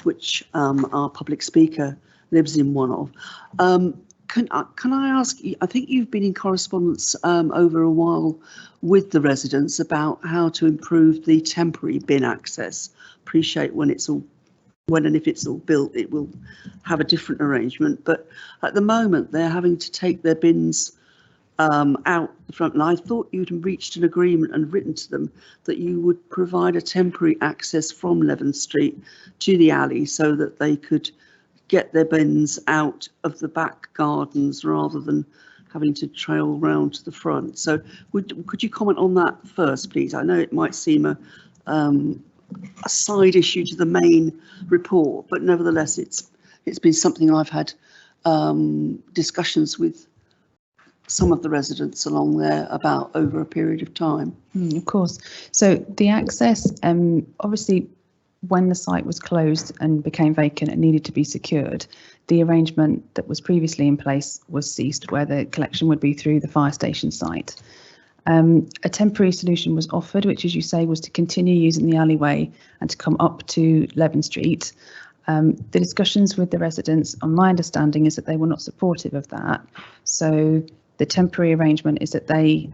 which our public speaker lives in one of. Can I ask you, I think you've been in correspondence over a while with the residents about how to improve the temporary bin access. Appreciate when and if it's all built, it will have a different arrangement. But at the moment, they're having to take their bins out the front. And I thought you'd reached an agreement and written to them that you would provide a temporary access from Leven Street to the alley so that they could get their bins out of the back gardens rather than having to trail round to the front. So could you comment on that first, please? I know it might seem a side issue to the main report, but nevertheless, it's been something I've had discussions with some of the residents along there about over a period of time. Of course. So the access, obviously, when the site was closed and became vacant and needed to be secured, the arrangement that was previously in place was ceased, where the collection would be through the fire station site. A temporary solution was offered, which, as you say, was to continue using the alleyway and to come up to Leven Street. The discussions with the residents, on my understanding, is that they were not supportive of that. So the temporary arrangement is that they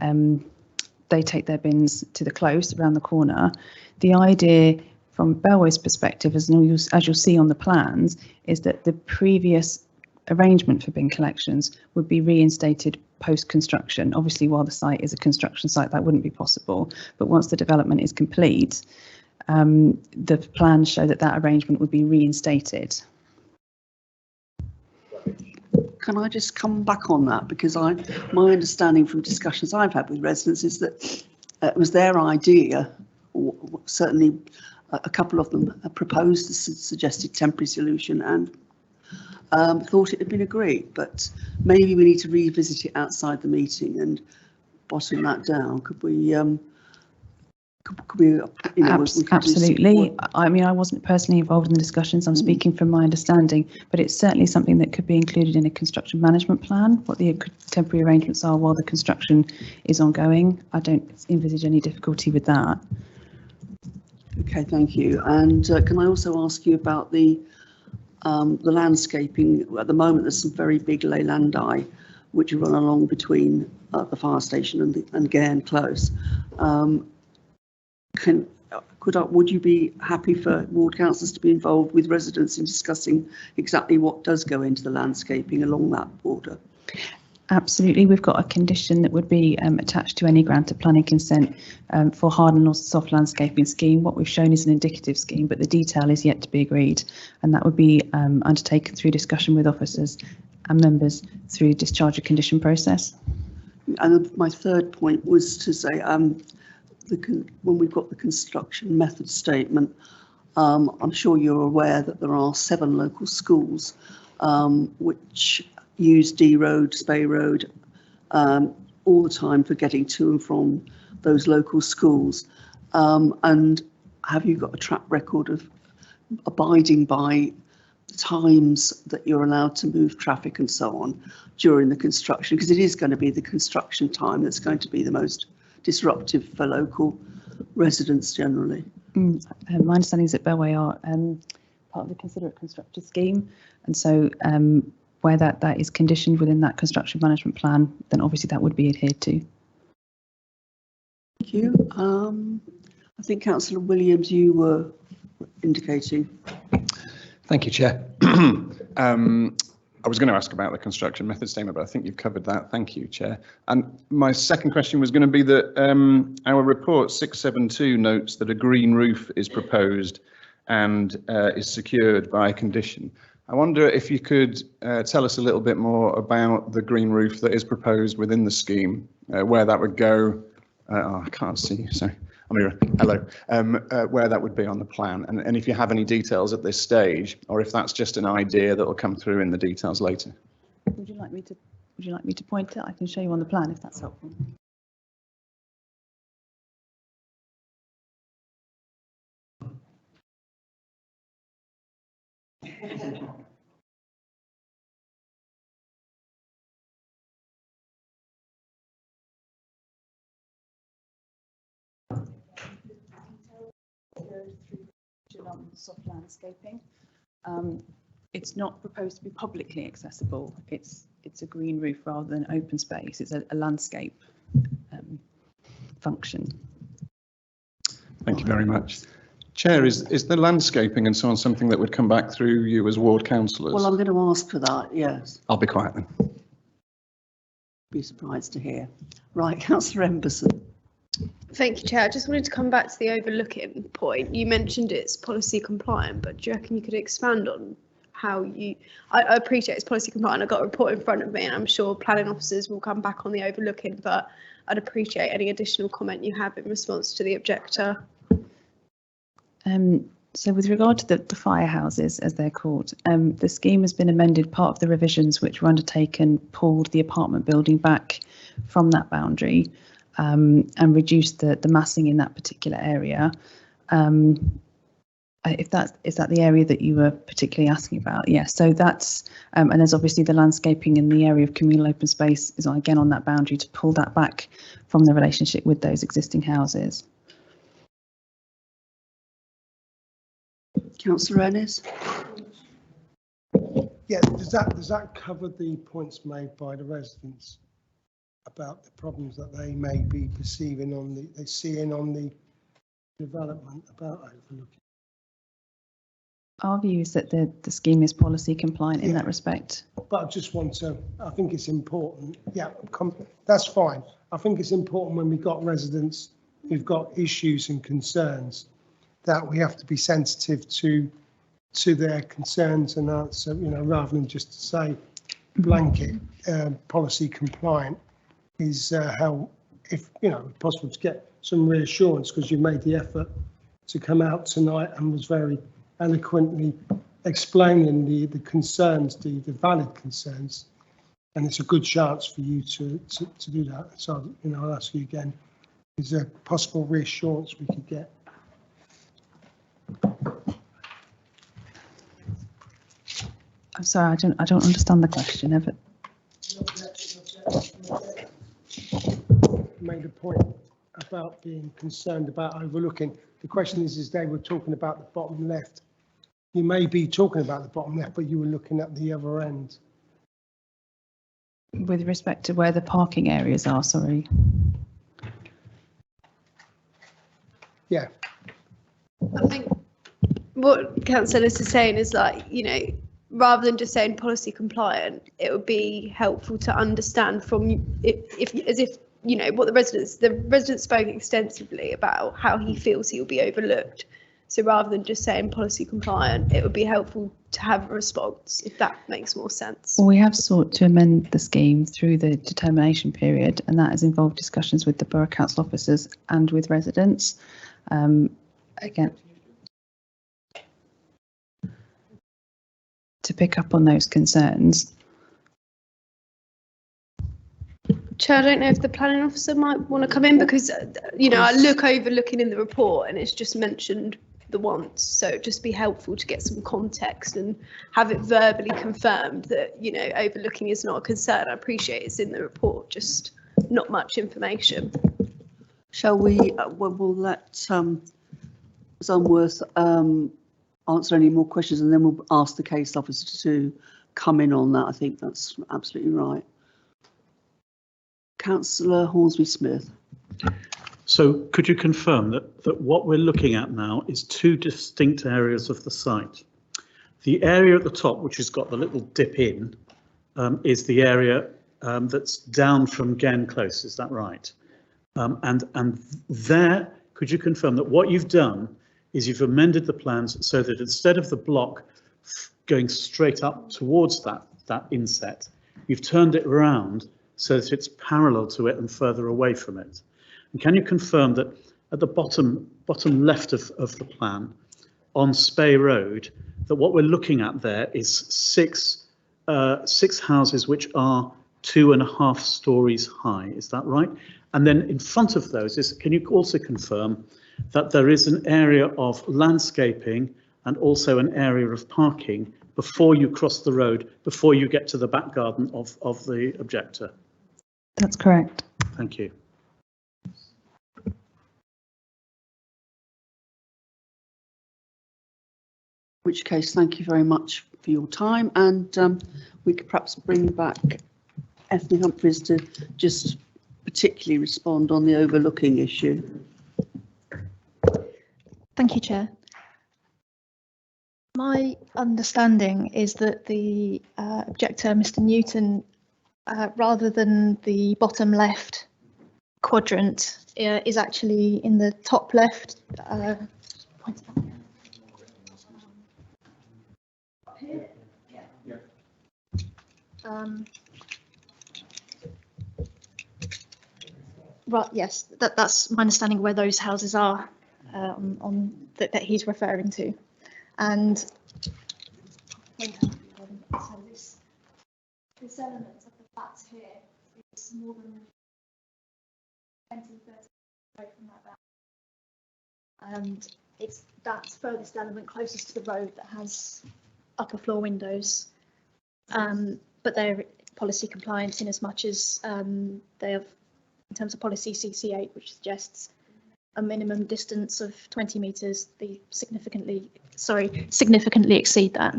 take their bins to the close around the corner. The idea from Bellway's perspective, as you'll see on the plans, is that the previous arrangement for bin collections would be reinstated post-construction. Obviously, while the site is a construction site, that wouldn't be possible. But once the development is complete, the plans show that that arrangement would be reinstated. Can I just come back on that? Because my understanding from discussions I've had with residents is that it was their idea, or certainly a couple of them proposed a suggested temporary solution and thought it had been agreed, but maybe we need to revisit it outside the meeting and bottom that down. Could we, you know, absolutely. I mean, I wasn't personally involved in the discussions. I'm speaking from my understanding, but it's certainly something that could be included in a construction management plan, what the temporary arrangements are while the construction is ongoing. I don't envisage any difficulty with that. Okay, thank you. And can I also ask you about the landscaping? At the moment, there's some very big leylandi which run along between the fire station and Gairn Close. Would you be happy for ward councillors to be involved with residents in discussing exactly what does go into the landscaping along that border? Absolutely. We've got a condition that would be attached to any grant of planning consent for hard and soft landscaping scheme. What we've shown is an indicative scheme, but the detail is yet to be agreed, and that would be undertaken through discussion with officers and members through discharge of condition process. And my third point was to say, when we've got the construction method statement, I'm sure you're aware that there are 7 local schools which use D Road, Spey Road all the time for getting to and from those local schools. And have you got a track record of abiding by the times that you're allowed to move traffic and so on during the construction? Because it is going to be the construction time that's going to be the most disruptive for local residents generally. My understanding is that Bellway are part of the Considerate Constructor scheme, and so where that is conditioned within that construction management plan, then obviously that would be adhered to. Thank you. I think Councillor Williams, you were indicating. Thank you, Chair. I was going to ask about the construction method statement, but I think you've covered that. Thank you, Chair. And my second question was going to be that our report 672 notes that a green roof is proposed and is secured by condition. I wonder if you could tell us a little bit more about the green roof that is proposed within the scheme, where that would go. I can't see, so I'm here. Hello. Where that would be on the plan, and if you have any details at this stage, or if that's just an idea that will come through in the details later. Would you like me to point it? I can show you on the plan if that's helpful. Soft landscaping. It's not proposed to be publicly accessible. It's a green roof rather than open space. It's a landscape function. Thank you very much. Chair, is the landscaping and so on something that would come back through you as ward councillors? Well, I'm going to ask for that, yes. I'll be quiet then. Be surprised to hear. Right, Councillor Emberson. Thank you, Chair. I just wanted to come back to the overlooking point. You mentioned it's policy compliant, but do you reckon you could expand on how you... I appreciate it's policy compliant. I've got a report in front of me and I'm sure planning officers will come back on the overlooking, but I'd appreciate any additional comment you have in response to the objector. So with regard to the firehouses, as they're called, the scheme has been amended. Part of the revisions which were undertaken pulled the apartment building back from that boundary and reduced the massing in that particular area. If that is that the area that you were particularly asking about? Yes, so that's and there's obviously the landscaping in the area of communal open space is again on that boundary to pull that back from the relationship with those existing houses. Councillor Ennis? Yeah, does that cover the points made by the residents about the problems that they may be perceiving on they're seeing on the development about overlooking? Our view is that the scheme is policy compliant in that respect. But I just want to, I think it's important. Yeah, that's fine. I think it's important when we've got residents who've got issues and concerns that we have to be sensitive to their concerns and answer, you know, rather than just to say blanket policy compliant is how, if, you know, possible to get some reassurance, because you made the effort to come out tonight and was very eloquently explaining the concerns, the valid concerns, and it's a good chance for you to do that. So, you know, I'll ask you again, is there possible reassurance we could get? I'm sorry, I don't understand the question, Evan. Made a point about being concerned about overlooking. The question is they were talking about the bottom left. You may be talking about the bottom left, but you were looking at the other end. With respect to where the parking areas are, sorry. Yeah. I think what Councillor Ellis is saying is, like, you know, rather than just saying policy compliant, it would be helpful to understand from if you know what the residents spoke extensively about how he feels he will be overlooked. So rather than just saying policy compliant, it would be helpful to have a response, if that makes more sense. Well, we have sought to amend the scheme through the determination period, and that has involved discussions with the Borough Council officers and with residents. Again, to pick up on those concerns. Chair, I don't know if the planning officer might want to come in, because, you know, I looking in the report and it's just mentioned the once, so it'd just be helpful to get some context and have it verbally confirmed that, you know, overlooking is not a concern. I appreciate it's in the report, just not much information. Shall we, we'll let Zunworth answer any more questions, and then we'll ask the case officer to come in on that. I think that's absolutely right. Councillor Hornsby-Smith. So could you confirm that what we're looking at now is two distinct areas of the site? The area at the top, which has got the little dip in, is the area that's down from Gen Close, is that right? And there, could you confirm that what you've done is you've amended the plans so that instead of the block going straight up towards that inset, you've turned it around so that it's parallel to it and further away from it? And can you confirm that at the bottom left of the plan on Spey Road, that what we're looking at there is six houses which are 2.5 stories high, is that right? And then in front of those can you also confirm that there is an area of landscaping and also an area of parking before you cross the road, before you get to the back garden of the objector? That's correct. Thank you. In which case, thank you very much for your time, and we could perhaps bring back Ethne Humphries to just particularly respond on the overlooking issue. Thank you, Chair. My understanding is that the objector, Mr. Newton, rather than the bottom left quadrant, is actually in the top left. Right, yes, that's my understanding of where those houses are on that he's referring to. And so this element of the flats here is more than 20, 30 away from that back. And it's that furthest element closest to the road that has upper floor windows. But they're policy compliant in as much as they have, in terms of policy CC8, which suggests a minimum distance of 20 metres. They significantly exceed that.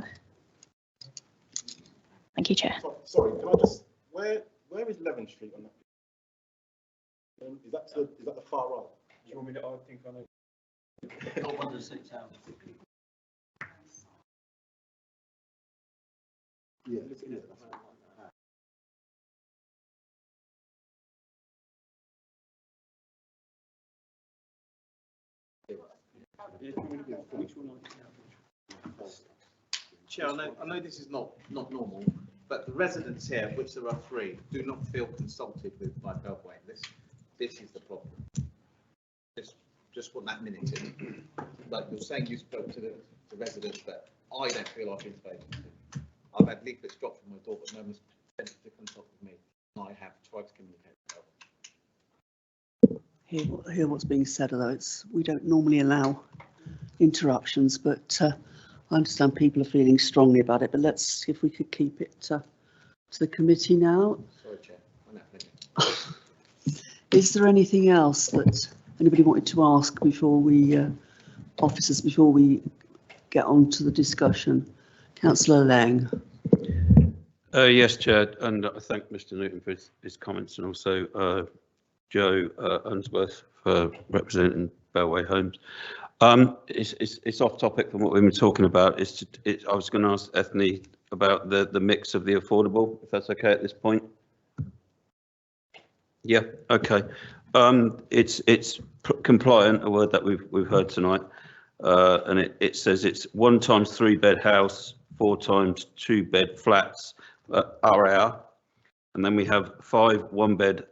Thank you, Chair. Sorry, can I just, where is Leven Street on that? Is that the far right? Do you want me to, I think I know. Yeah, Chair, I know this is not normal, but the residents here, of which there are 3, do not feel consulted with by Beltway. This is the problem. Just want that minute in. Like you're saying, you spoke to the residents, but I don't feel I've been spoken to. I've had leaflets dropped from my door, but no one's attempted to consult with me. And I have tried to communicate with them. Hear what's being said, although we don't normally allow interruptions, but I understand people are feeling strongly about it. But let's see if we could keep it to the committee now. Sorry, Chair. I'm not Is there anything else that anybody wanted to ask before we, officers, before we get on to the discussion? Councillor Lang. Yes, Chair, and I thank Mr. Newton for his comments, and also Joe Unsworth for representing Bellway Homes. It's off topic from what we've been talking about. I was going to ask Ethne about the mix of the affordable, if that's okay at this point. Yeah, okay. It's compliant, a word that we've heard tonight, and it says it's 1 times 3-bed house, 4 times 2-bed flats RR, and then we have 5 1-bed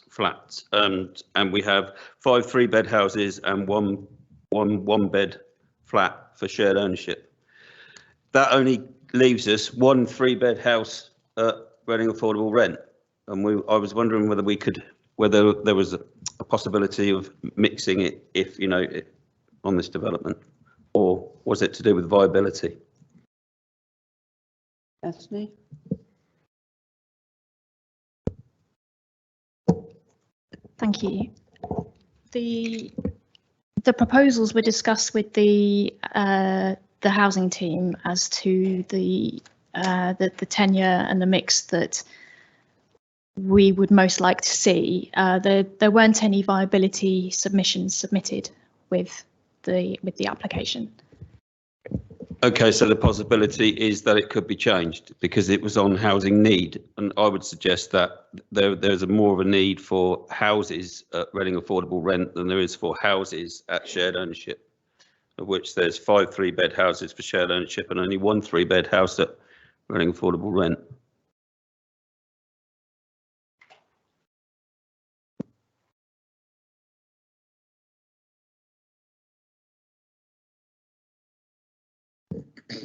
flats, and we have 5 3-bed houses and one 1-bed flat for shared ownership. That only leaves us 1 3-bed house renting affordable rent, and I was wondering whether there was a possibility of mixing it, if on this development, or was it to do with viability? Ethne. Thank you. The proposals were discussed with the housing team as to the tenure and the mix that we would most like to see. There weren't any viability submissions submitted with the application. Okay, so the possibility is that it could be changed because it was on housing need, and I would suggest that there's more of a need for houses renting affordable rent than there is for houses at shared ownership, of which there's 5 3-bed houses for shared ownership and only 1 3-bed house at renting affordable rent.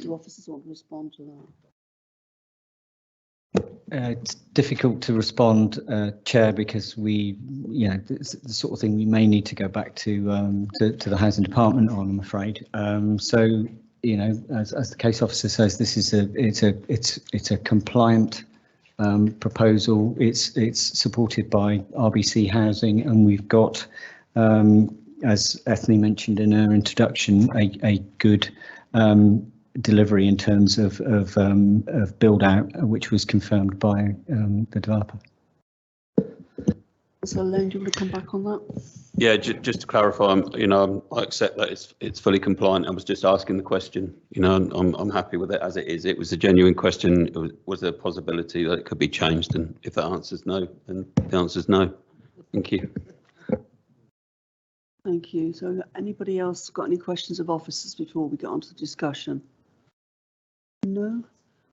Do officers want to respond to that? It's difficult to respond, Chair, because it's the sort of thing we may need to go back to the Housing Department on, I'm afraid. So, as the case officer says, this is it's a compliant proposal. It's supported by RBC Housing, and we've got, as Ethne mentioned in her introduction, a good delivery in terms of build out, which was confirmed by the developer. So, Len, do you want to come back on that? Yeah, just to clarify, I accept that it's fully compliant. I was just asking the question. I'm happy with it as it is. It was a genuine question. Was there a possibility that it could be changed? And if the answer is no, then the answer is no. Thank you. Thank you. So, anybody else got any questions of officers before we get on to the discussion? No. In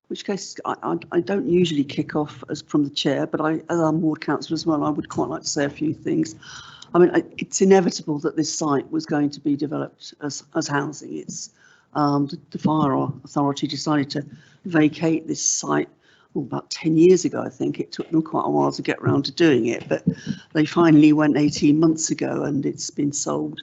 which case, I don't usually kick off as from the chair, but as I'm ward councillor as well, I would quite like to say a few things. I mean, it's inevitable that this site was going to be developed as housing. It's the fire authority decided to vacate this site about 10 years ago. I think it took them quite a while to get around to doing it, but they finally went 18 months ago, and it's been sold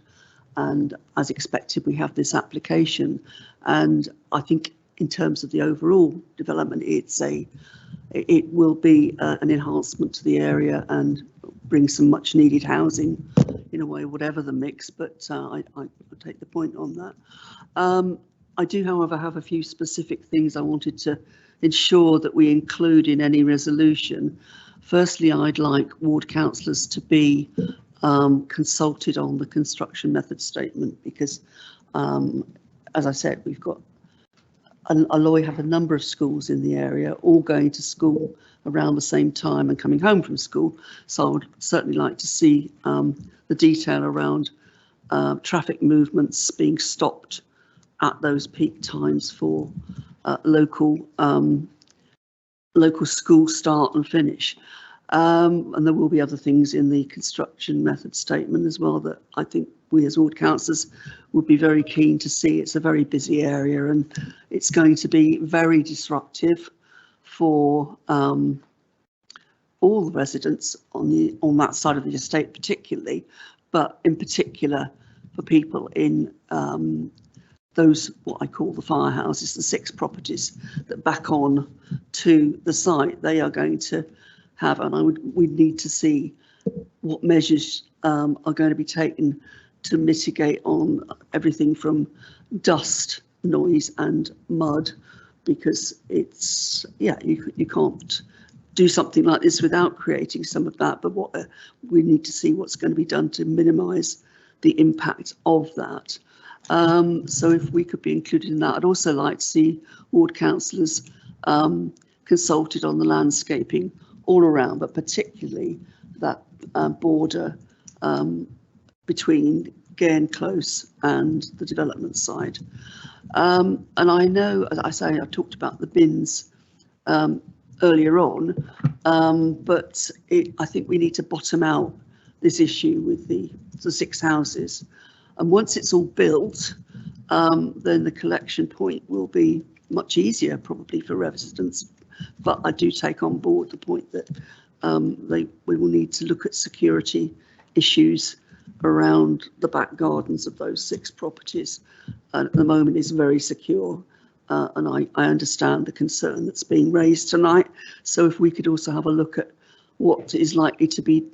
and as expected, we have this application. And I think in terms of the overall development, it will be an enhancement to the area and bring some much needed housing in a way, whatever the mix, but I take the point on that. I do, however, have a few specific things I wanted to ensure that we include in any resolution. Firstly, I'd like ward councillors to be consulted on the construction method statement because, as I said, we've got we have a number of schools in the area, all going to school around the same time and coming home from school. So I would certainly like to see the detail around traffic movements being stopped at those peak times for local school start and finish. And there will be other things in the construction method statement as well that I think we as ward councillors would be very keen to see. It's a very busy area and it's going to be very disruptive for all the residents on that side of the estate particularly, but in particular for people in those, what I call the firehouses, the 6 properties that back on to the site. They are going to have, and we'd need to see what measures are going to be taken to mitigate on everything from dust, noise and mud, because it's, yeah, you can't do something like this without creating some of that, but what we need to see what's going to be done to minimise the impact of that. So if we could be included in that, I'd also like to see ward councillors consulted on the landscaping all around, but particularly that border between Gairn Close and the development side. And I know, as I say, I talked about the bins earlier on, but I think we need to bottom out this issue with the 6 houses. And once it's all built, then the collection point will be much easier probably for residents. But I do take on board the point that we will need to look at security issues around the back gardens of those 6 properties. And at the moment is very secure. And I understand the concern that's being raised tonight. So if we could also have a look at what is likely to be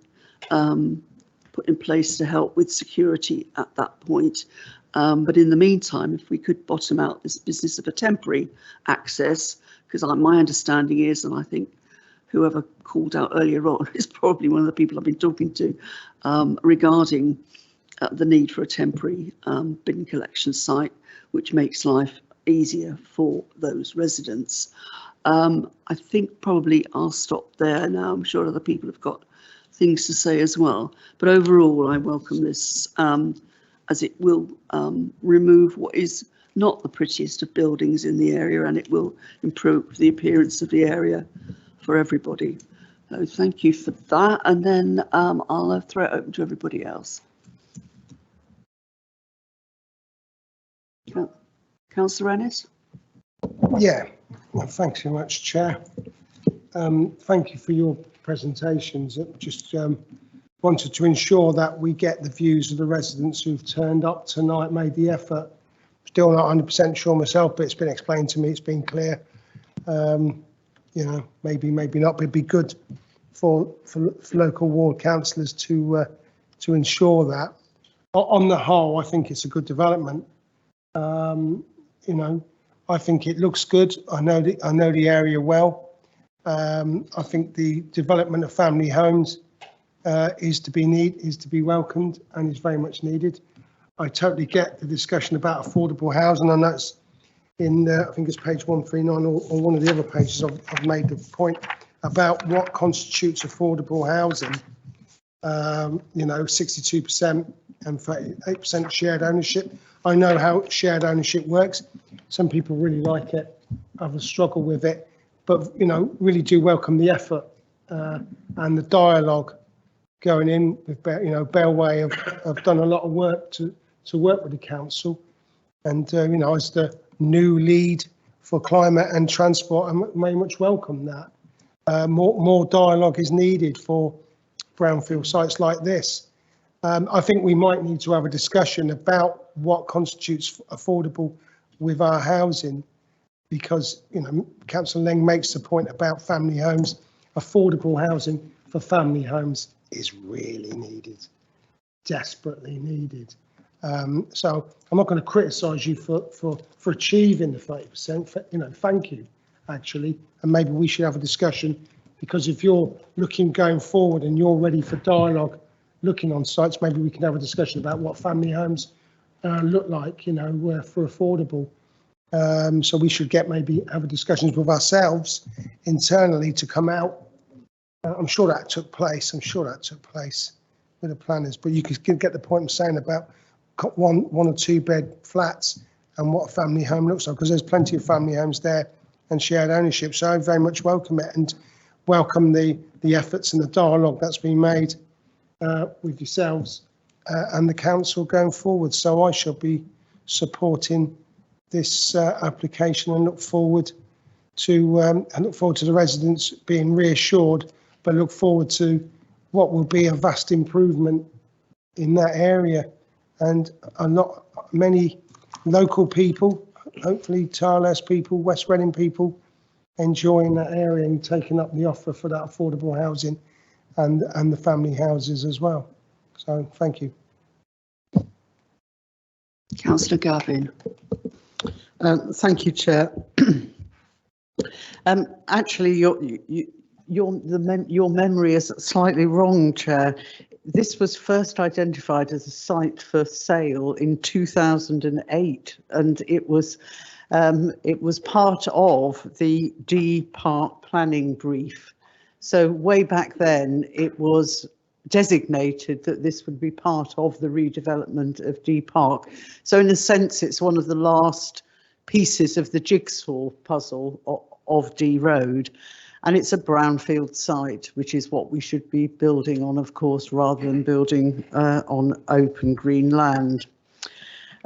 put in place to help with security at that point. But in the meantime, if we could bottom out this business of a temporary access, because my understanding is, and I think whoever called out earlier on is probably one of the people I've been talking to regarding the need for a temporary bin collection site, which makes life easier for those residents. I think probably I'll stop there now. I'm sure other people have got things to say as well. But overall, I welcome this as it will remove what is not the prettiest of buildings in the area, and it will improve the appearance of the area for everybody. So thank you for that. And then I'll throw it open to everybody else. Councillor Ennis? Yeah, well, thanks very much, Chair. Thank you for your presentations. Just wanted to ensure that we get the views of the residents who've turned up tonight, made the effort. Still not 100% sure myself, but it's been explained to me, it's been clear. You know, maybe not, but it'd be good for local ward councillors to ensure that. On the whole, I think it's a good development. You know, I think it looks good. I know the area well. I think the development of family homes is to be welcomed and is very much needed. I totally get the discussion about affordable housing, and that's in I think it's page 139 or one of the other pages. I've made the point about what constitutes affordable housing. You know, 62% and 38% shared ownership. I know how shared ownership works. Some people really like it, others struggle with it, but you know, really do welcome the effort and the dialogue going in with, you know, Bellway have done a lot of work to work with the council, and you know, as the new lead for climate and transport, I very much welcome that. More dialogue is needed for brownfield sites like this. I think we might need to have a discussion about what constitutes affordable with our housing, because, you know, Councillor Leng makes the point about family homes. Affordable housing for family homes is really needed, desperately needed. So I'm not going to criticise you for achieving the 30%. You know, thank you, actually, and maybe we should have a discussion, because if you're looking going forward and you're ready for dialogue, looking on sites, maybe we can have a discussion about what family homes look like, you know, for affordable. So we should maybe have discussions with ourselves internally to come out. I'm sure that took place. I'm sure that took place with the planners. But you could get the point I'm saying about one or two bed flats and what a family home looks like, because there's plenty of family homes there and shared ownership. So I very much welcome it and welcome the efforts and the dialogue that's been made with yourselves and the council going forward. So I shall be supporting this application and look forward to the residents being reassured, but look forward to what will be a vast improvement in that area, and many local people, hopefully Tarles people, West Reading people, enjoying that area and taking up the offer for that affordable housing and the family houses as well. So thank you. Councillor Gavin. Thank you, Chair. Actually, your memory is slightly wrong, Chair. This was first identified as a site for sale in 2008, and it was part of the D Park planning brief. So way back then, it was designated that this would be part of the redevelopment of D Park. So in a sense, it's one of the last pieces of the jigsaw puzzle of D Road, and it's a brownfield site, which is what we should be building on, of course, rather than building on open green land.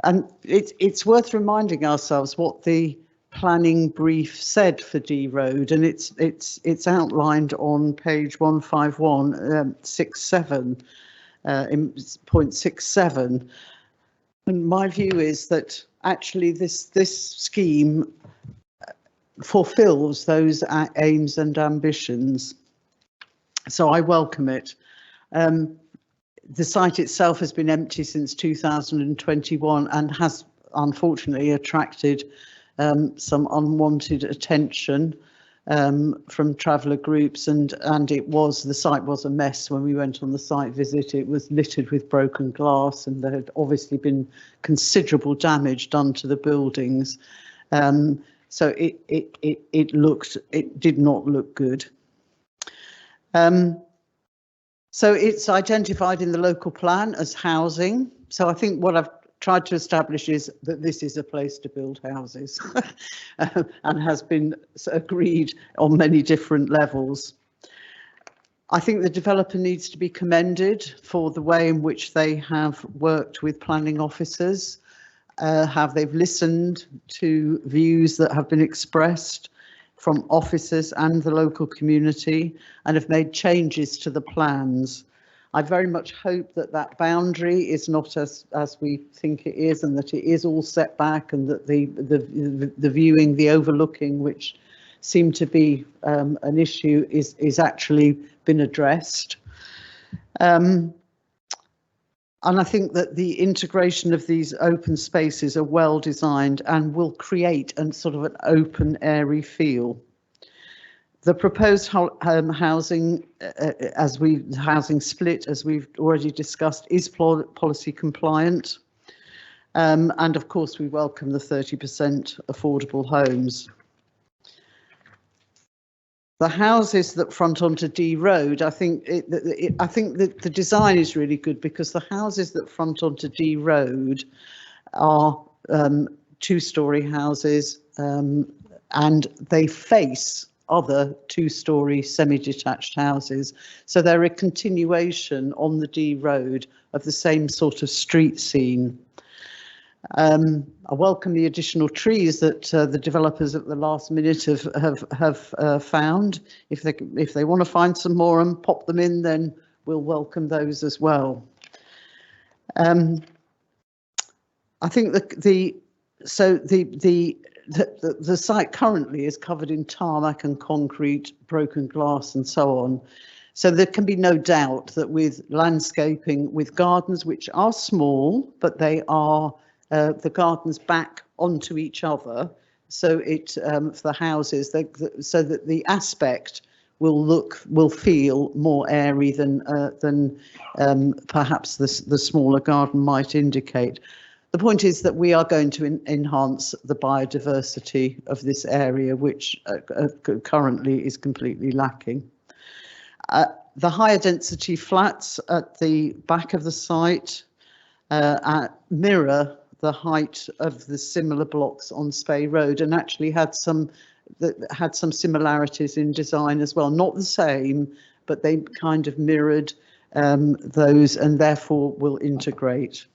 And it's worth reminding ourselves what the planning brief said for D Road, and it's outlined on page 151.67 in point 67. And my view is that actually this scheme fulfills those aims and ambitions. So I welcome it. The site itself has been empty since 2021 and has unfortunately attracted some unwanted attention from traveller groups, and the site was a mess when we went on the site visit. It was littered with broken glass, and there had obviously been considerable damage done to the buildings. So it did not look good. So it's identified in the local plan as housing. So I think what I've tried to establish is that this is a place to build houses and has been agreed on many different levels. I think the developer needs to be commended for the way in which they have worked with planning officers, how they've listened to views that have been expressed from officers and the local community, and have made changes to the plans. I very much hope that that boundary is not as we think it is, and that it is all set back, and that the viewing, the overlooking, which seemed to be an issue, is actually been addressed. And I think that the integration of these open spaces are well designed and will create sort of an open, airy feel. The proposed housing split, as we've already discussed, is policy compliant. And of course, we welcome the 30% affordable homes. The houses that front onto D Road, I think that the design is really good, because the houses that front onto D Road are two-storey houses, and they face other two-storey semi-detached houses. So they're a continuation on the D Road of the same sort of street scene. I welcome the additional trees that the developers at the last minute have found. If they want to find some more and pop them in, then we'll welcome those as well. I think the site currently is covered in tarmac and concrete, broken glass and so on. So there can be no doubt that with landscaping, with gardens which are small, but they are the gardens back onto each other. So it for the houses, so that the aspect will feel more airy than perhaps the smaller garden might indicate. The point is that we are going to enhance the biodiversity of this area, which currently is completely lacking. The higher density flats at the back of the site mirror the height of the similar blocks on Spey Road, and actually had some similarities in design as well. Not the same, but they kind of mirrored those, and therefore will integrate.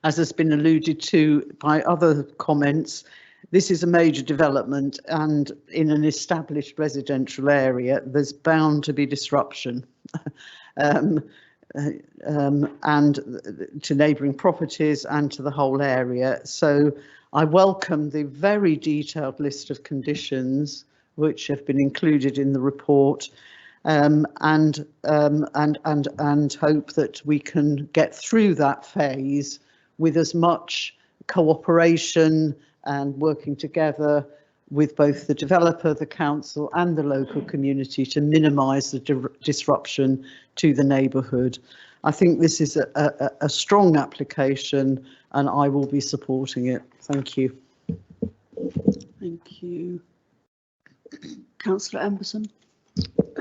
As has been alluded to by other comments, this is a major development, and in an established residential area, there's bound to be disruption and to neighbouring properties and to the whole area. So I welcome the very detailed list of conditions which have been included in the report, and hope that we can get through that phase with as much cooperation and working together with both the developer, the council and the local community to minimise the disruption to the neighbourhood. I think this is a strong application and I will be supporting it. Thank you. Thank you. Councillor Emberson.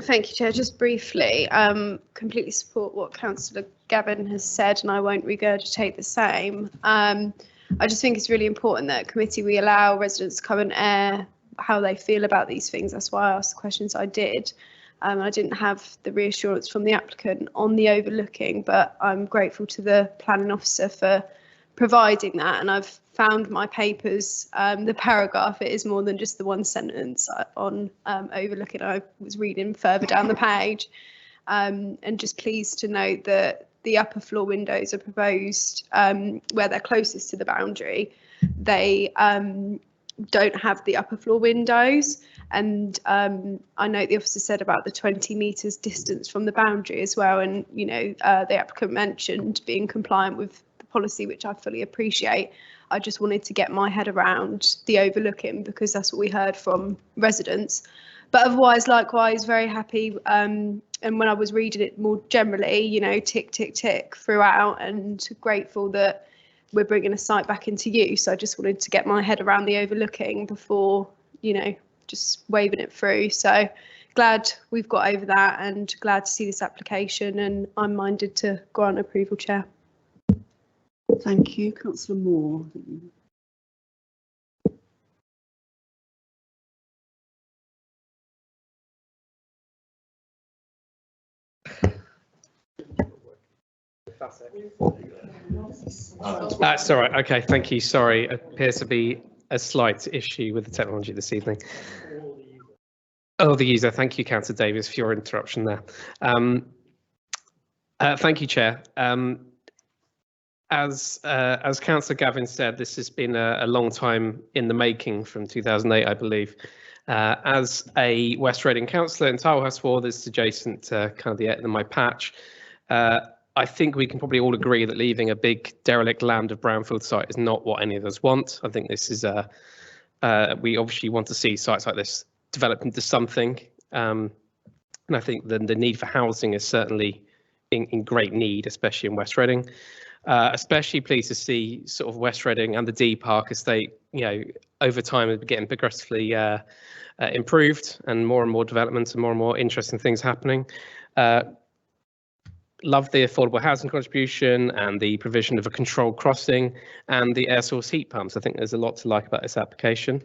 Thank you, Chair. Just briefly, completely support what Councillor Gavin has said, and I won't regurgitate the same. I just think it's really important that at committee we allow residents to come and air how they feel about these things. That's why I asked the questions I did. I didn't have the reassurance from the applicant on the overlooking, but I'm grateful to the planning officer for providing that. And I've found my papers, the paragraph, it is more than just the one sentence on overlooking. I was reading further down the page, and just pleased to note that the upper floor windows are proposed where they're closest to the boundary. They don't have the upper floor windows, and I know the officer said about the 20 metres distance from the boundary as well, and you know the applicant mentioned being compliant with the policy, which I fully appreciate. I just wanted to get my head around the overlooking because that's what we heard from residents. But otherwise, likewise, very happy. And when I was reading it more generally, you know, tick, tick, tick throughout, and grateful that we're bringing a site back into use. I just wanted to get my head around the overlooking before, you know, just waving it through. So glad we've got over that and glad to see this application, and I'm minded to grant approval, Chair. Thank you. Councillor Moore. That's all right. Okay, thank you. Sorry, it appears to be a slight issue with the technology this evening. Oh, the user. Thank you, Councillor Davies, for your interruption there. Thank you, Chair. As Councillor Gavin said, this has been a long time in the making, from 2008, I believe. As a West Reading councillor in Tilehurst Ward, that's adjacent to kind of the end of my patch, I think we can probably all agree that leaving a big derelict land of brownfield site is not what any of us want. I think this is we obviously want to see sites like this develop into something, and I think the need for housing is certainly in great need, especially in West Reading. Especially pleased to see sort of West Reading and the D Park estate, you know, over time is getting progressively improved, and more developments and more interesting things happening. Love the affordable housing contribution and the provision of a controlled crossing and the air source heat pumps. I think there's a lot to like about this application.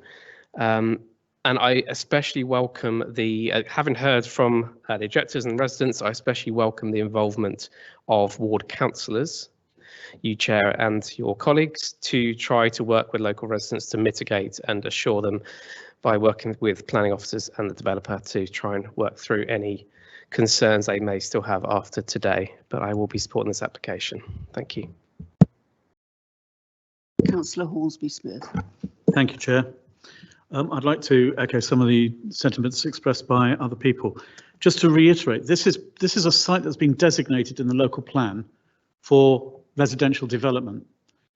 And I especially welcome the, having heard from the objectors and residents, I especially welcome the involvement of ward councillors, you Chair and your colleagues, to try to work with local residents to mitigate and assure them by working with planning officers and the developer to try and work through any concerns they may still have after today, but I will be supporting this application. Thank you. Councillor Hornsby-Smith. Thank you, Chair. I'd like to echo some of the sentiments expressed by other people. Just to reiterate, this is a site that's been designated in the local plan for residential development.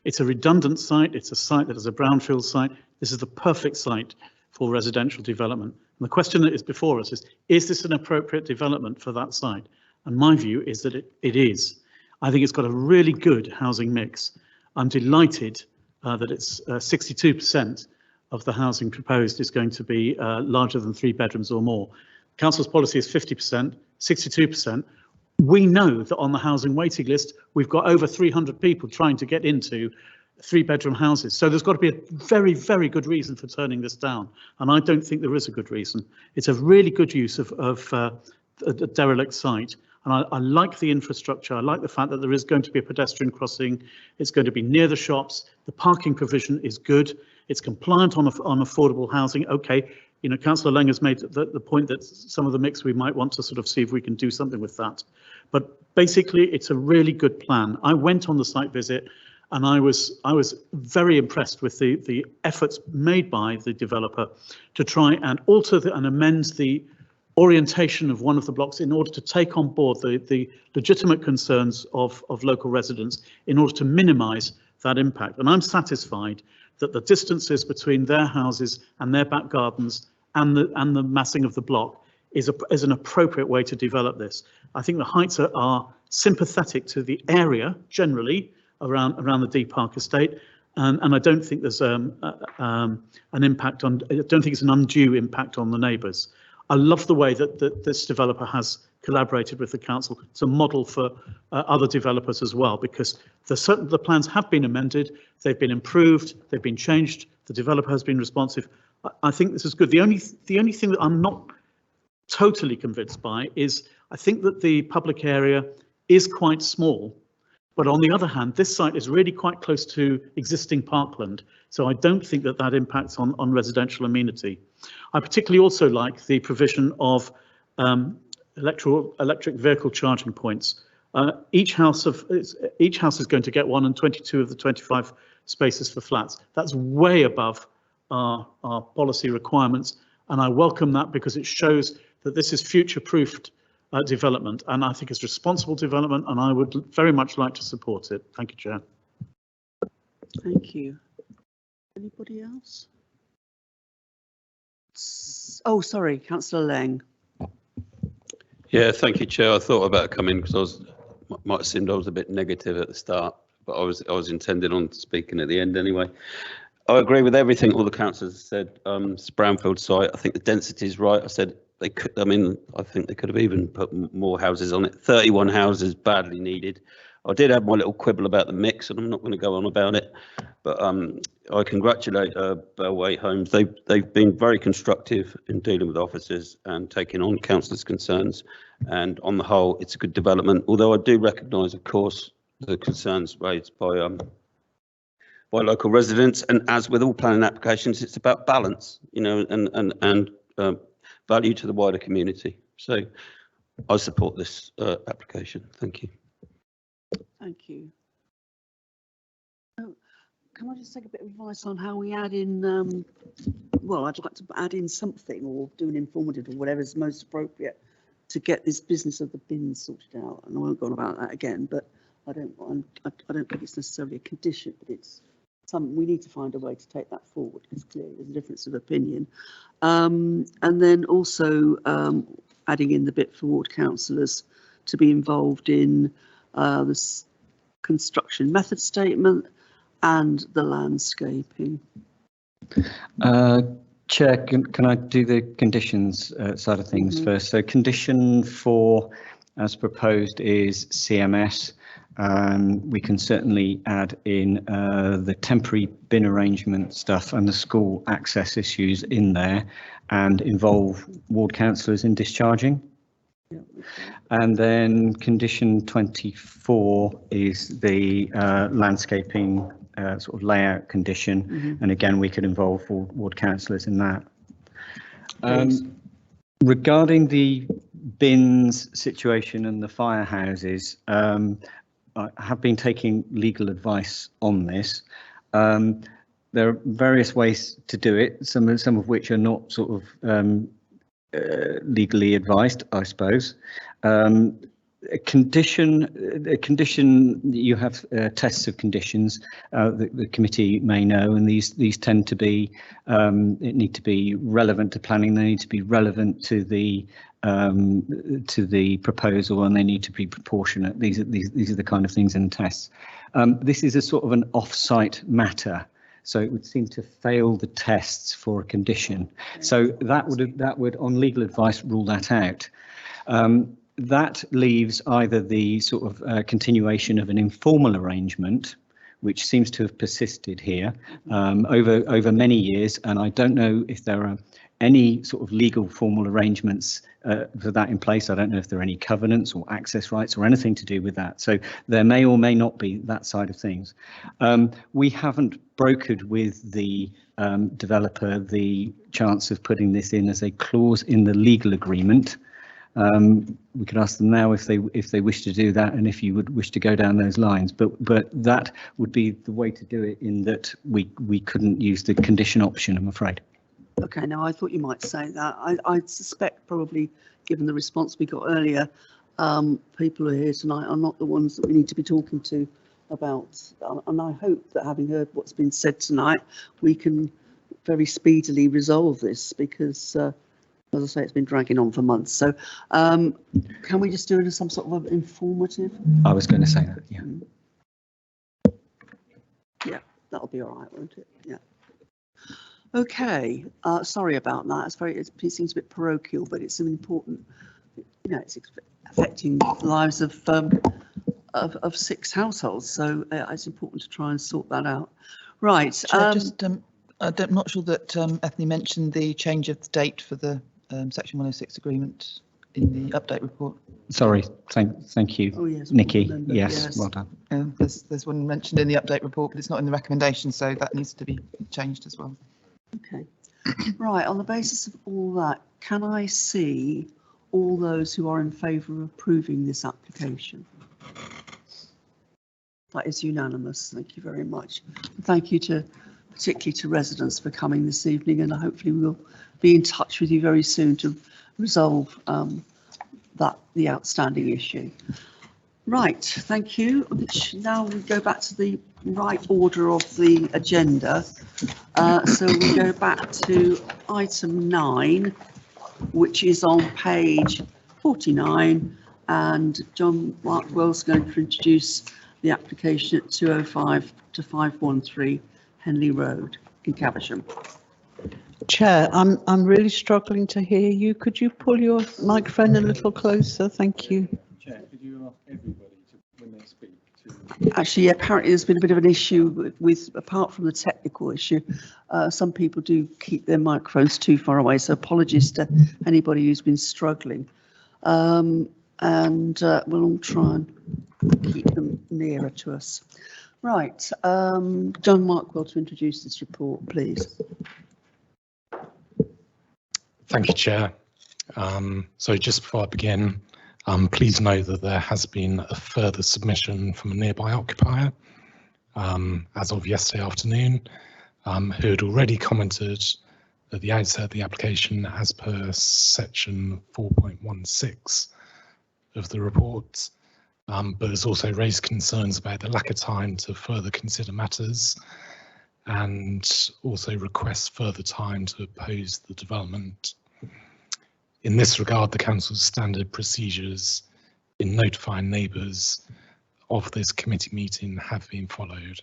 It's a redundant site. It's a site that is a brownfield site. This is the perfect site for residential development. And the question that is before us is this an appropriate development for that site? And my view is that it is. I think it's got a really good housing mix. I'm delighted that it's 62% of the housing proposed is going to be larger than 3 bedrooms or more. Council's policy is 50%, 62%. We know that on the housing waiting list, we've got over 300 people trying to get into 3-bedroom houses. So there's got to be a very, very good reason for turning this down. And I don't think there is a good reason. It's a really good use of a derelict site. And I like the infrastructure. I like the fact that there is going to be a pedestrian crossing. It's going to be near the shops. The parking provision is good. It's compliant on affordable housing. OK, you know, Councillor Lang has made the point that some of the mix we might want to sort of see if we can do something with that. But basically, it's a really good plan. I went on the site visit and I was very impressed with the efforts made by the developer to try and alter and amend the orientation of one of the blocks in order to take on board the legitimate concerns of local residents in order to minimise that impact. And I'm satisfied that the distances between their houses and their back gardens and the massing of the block is an appropriate way to develop this. I think the heights are sympathetic to the area generally around the Deep Park estate, and I don't think there's an impact on. I don't think it's an undue impact on the neighbours. I love the way that this developer has collaborated with the council to model for other developers as well, because the plans have been amended, they've been improved, they've been changed. The developer has been responsive. I think this is good. The only thing that I'm not totally convinced by is I think that the public area is quite small. But on the other hand, this site is really quite close to existing parkland, so I don't think that impacts on residential amenity. I particularly also like the provision of electric vehicle charging points. Each house is going to get one, and 22 of the 25 spaces for flats. That's way above our policy requirements, and I welcome that because it shows that this is future-proofed development, and I think it's responsible development, and I would very much like to support it. Thank you, Chair. Thank you. Anybody else? Oh, sorry, Councillor Lang. Yeah, thank you, Chair. I thought about coming because might have seemed I was a bit negative at the start, but I was intending on speaking at the end anyway. I agree with everything all the councillors said. It's a brownfield site. I think the density is right. I said they could. I mean, I think they could have even put more houses on it. 31 houses badly needed. I did have my little quibble about the mix, and I'm not going to go on about it. But I congratulate Bellway Homes. They've been very constructive in dealing with officers and taking on councillors' concerns. And on the whole, it's a good development. Although I do recognise, of course, the concerns raised by local residents. And as with all planning applications, it's about balance, you know, and value to the wider community. So I support this application. Thank you. Thank you. Oh, can I just take a bit of advice on how we add in, well, I'd like to add in something or do an informative or whatever is most appropriate to get this business of the bins sorted out. And I won't go on about that again, but I don't think it's necessarily a condition, but it's something we need to find a way to take that forward, because clearly there's a difference of opinion. And then also adding in the bit for ward councillors to be involved in this construction method statement and the landscaping. Chair, can I do the conditions side of things first? So condition 4 as proposed is CMS. We can certainly add in the temporary bin arrangement stuff and the school access issues in there and involve ward councillors in discharging. Yeah. And then condition 24 is the landscaping sort of layout condition. And again, we could involve ward councillors in that. Regarding the bins situation and the firehouses, I have been taking legal advice on this. There are various ways to do it, some of which are not sort of legally advised, I suppose. A condition you have tests of conditions that the committee may know, and these tend to be need to be relevant to planning. They need to be relevant to the proposal, and they need to be proportionate. These are the kind of things in the tests. This is a sort of an off-site matter, so it would seem to fail the tests for a condition. So that would on legal advice rule that out. That leaves either the sort of continuation of an informal arrangement, which seems to have persisted here over many years, and I don't know if there are any sort of legal formal arrangements for that in place. I don't know if there are any covenants or access rights or anything to do with that. So there may or may not be that side of things. We haven't brokered with the developer the chance of putting this in as a clause in the legal agreement. We could ask them now if they wish to do that, and if you would wish to go down those lines. But that would be the way to do it, in that we couldn't use the condition option, I'm afraid. Okay, now I thought you might say that. I suspect, probably given the response we got earlier, people who are here tonight are not the ones that we need to be talking to about. And I hope that, having heard what's been said tonight, we can very speedily resolve this, because as I say, it's been dragging on for months. So can we just do it as some sort of informative? I was going to say that, yeah. Yeah, that'll be all right, won't it? Yeah. Okay, sorry about that. It seems a bit parochial, but it's an important, it's affecting the lives of 6 households. So it's important to try and sort that out. Right. Chair, I'm not sure that Ethne mentioned the change of the date for the Section 106 agreement in the update report. Sorry, thank you, oh, yes, Nikki. Yes, well done. There's one mentioned in the update report, but it's not in the recommendation, so that needs to be changed as well. Okay. Right, on the basis of all that, can I see all those who are in favour of approving this application? That is unanimous. Thank you very much. Thank you particularly to residents for coming this evening, and hopefully we'll be in touch with you very soon to resolve the outstanding issue. Right, thank you. Now we go back to the right order of the agenda. So we go back to item 9, which is on page 49, and John Markwell's going to introduce the application at 205 to 513 Henley Road in Caversham. Chair, I'm really struggling to hear you. Could you pull your microphone a little closer? Thank you. Chair, could you ask everybody when they speak to... Actually, apparently there's been a bit of an issue with apart from the technical issue, some people do keep their microphones too far away, so apologies to anybody who's been struggling. And we'll all try and keep them nearer to us. Right, John Markwell to introduce this report, please. Thank you, Chair. So just before I begin, please know that there has been a further submission from a nearby occupier as of yesterday afternoon, who had already commented at the outset of the application as per section 4.16 of the report, but has also raised concerns about the lack of time to further consider matters, and also requests further time to oppose the development. In this regard, the council's standard procedures in notifying neighbours of this committee meeting have been followed.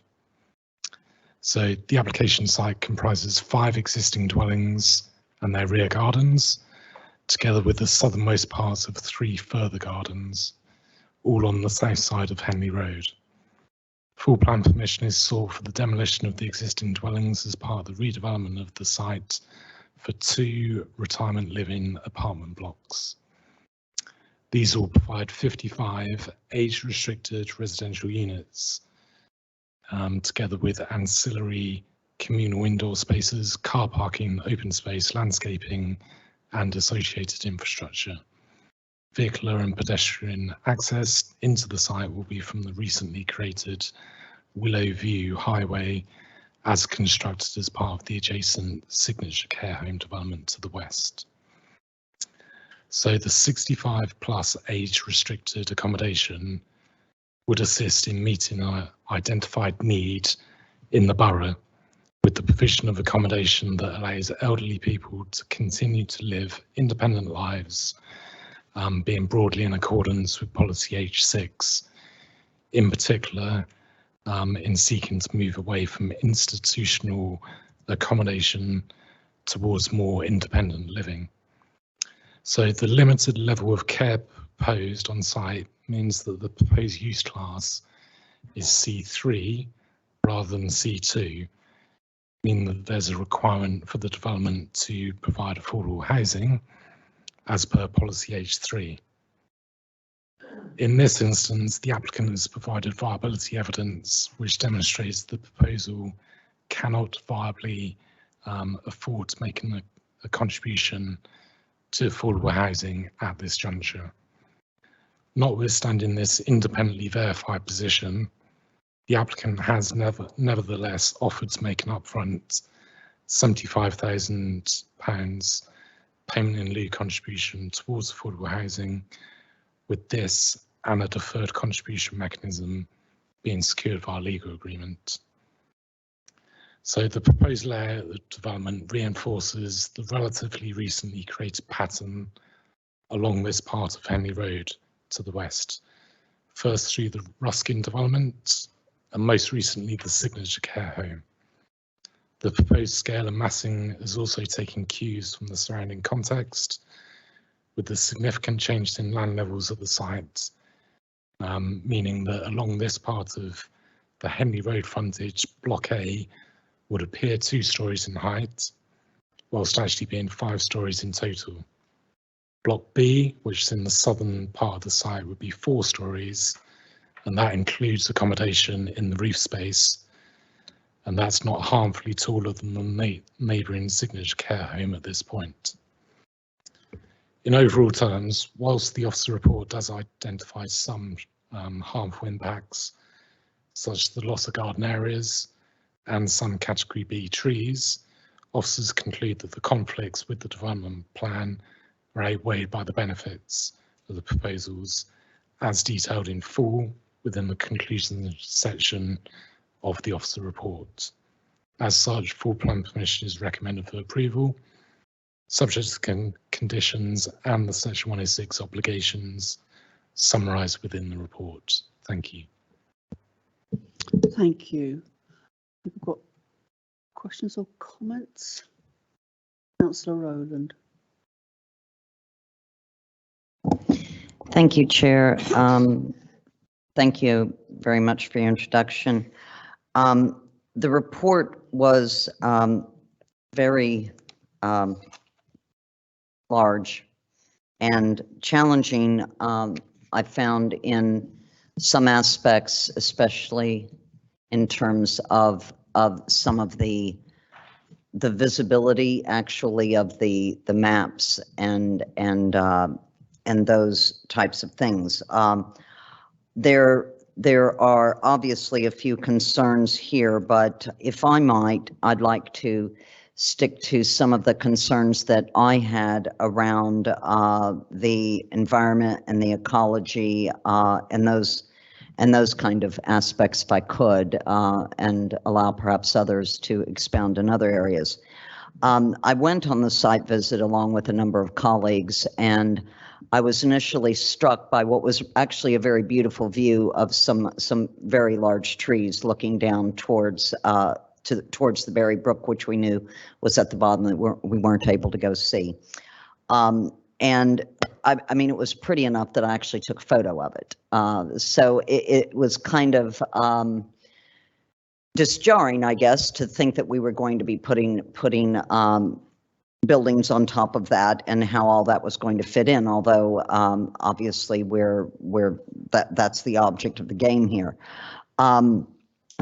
So the application site comprises 5 existing dwellings and their rear gardens, together with the southernmost parts of 3 further gardens, all on the south side of Henley Road. Full plan permission is sought for the demolition of the existing dwellings as part of the redevelopment of the site for 2 retirement living apartment blocks. These will provide 55 age-restricted residential units, together with ancillary communal indoor spaces, car parking, open space, landscaping, and associated infrastructure. vehicular and pedestrian access into the site will be from the recently created Willow View Highway, as constructed as part of the adjacent Signature Care Home development to the west. So the 65 plus age restricted accommodation would assist in meeting an identified need in the borough, with the provision of accommodation that allows elderly people to continue to live independent lives, being broadly in accordance with policy H6, in particular in seeking to move away from institutional accommodation towards more independent living. So the limited level of care proposed on site means that the proposed use class is C3 rather than C2, meaning that there's a requirement for the development to provide affordable housing as per policy H3. In this instance, the applicant has provided viability evidence which demonstrates the proposal cannot viably afford to make a contribution to affordable housing at this juncture. Notwithstanding this independently verified position, the applicant has nevertheless offered to make an upfront £75,000 payment in lieu contribution towards affordable housing, with this and a deferred contribution mechanism being secured via legal agreement. So the proposed layout of the development reinforces the relatively recently created pattern along this part of Henley Road to the west, first through the Ruskin development and most recently the Signature Care Home. The proposed scale and massing is also taking cues from the surrounding context, with the significant change in land levels at the site, meaning that along this part of the Henley Road frontage, Block A would appear 2 stories in height, whilst actually being 5 stories in total. Block B, which is in the southern part of the site, would be 4 stories, and that includes accommodation in the roof space, and that's not harmfully taller than the neighbouring Signature Care Home at this point. In overall terms, whilst the officer report does identify some harmful impacts, such as the loss of garden areas and some category B trees, officers conclude that the conflicts with the development plan are outweighed by the benefits of the proposals, as detailed in full within the conclusion section of the officer report. As such, full plan permission is recommended for approval, subject to conditions and the Section 106 obligations summarised within the report. Thank you. Thank you. We've got questions or comments? Councillor Rowland. Thank you, Chair. Thank you very much for your introduction. The report was very large and challenging, I found, in some aspects, especially in terms of some of the visibility actually of the maps and those types of things. There are obviously a few concerns here, but if I might, I'd like to stick to some of the concerns that I had around the environment and the ecology and those kind of aspects, if I could, and allow perhaps others to expound in other areas. I went on the site visit along with a number of colleagues, and I was initially struck by what was actually a very beautiful view of some very large trees looking down towards the Berry Brook, which we knew was at the bottom that we weren't able to go see. And I mean, it was pretty enough that I actually took a photo of it. So it was kind of just jarring, I guess, to think that we were going to be putting buildings on top of that and how all that was going to fit in. Although obviously that's the object of the game here.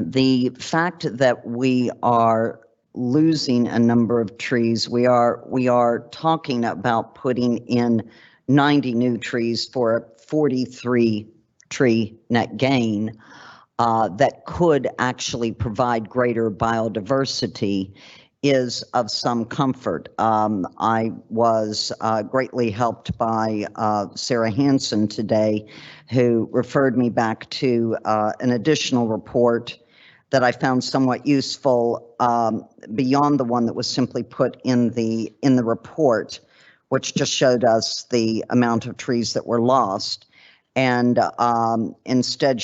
The fact that we are losing a number of trees, we are talking about putting in 90 new trees for a 43 tree net gain that could actually provide greater biodiversity is of some comfort. I was greatly helped by Sarah Hansen today, who referred me back to an additional report that I found somewhat useful beyond the one that was simply put in the report, which just showed us the amount of trees that were lost, and instead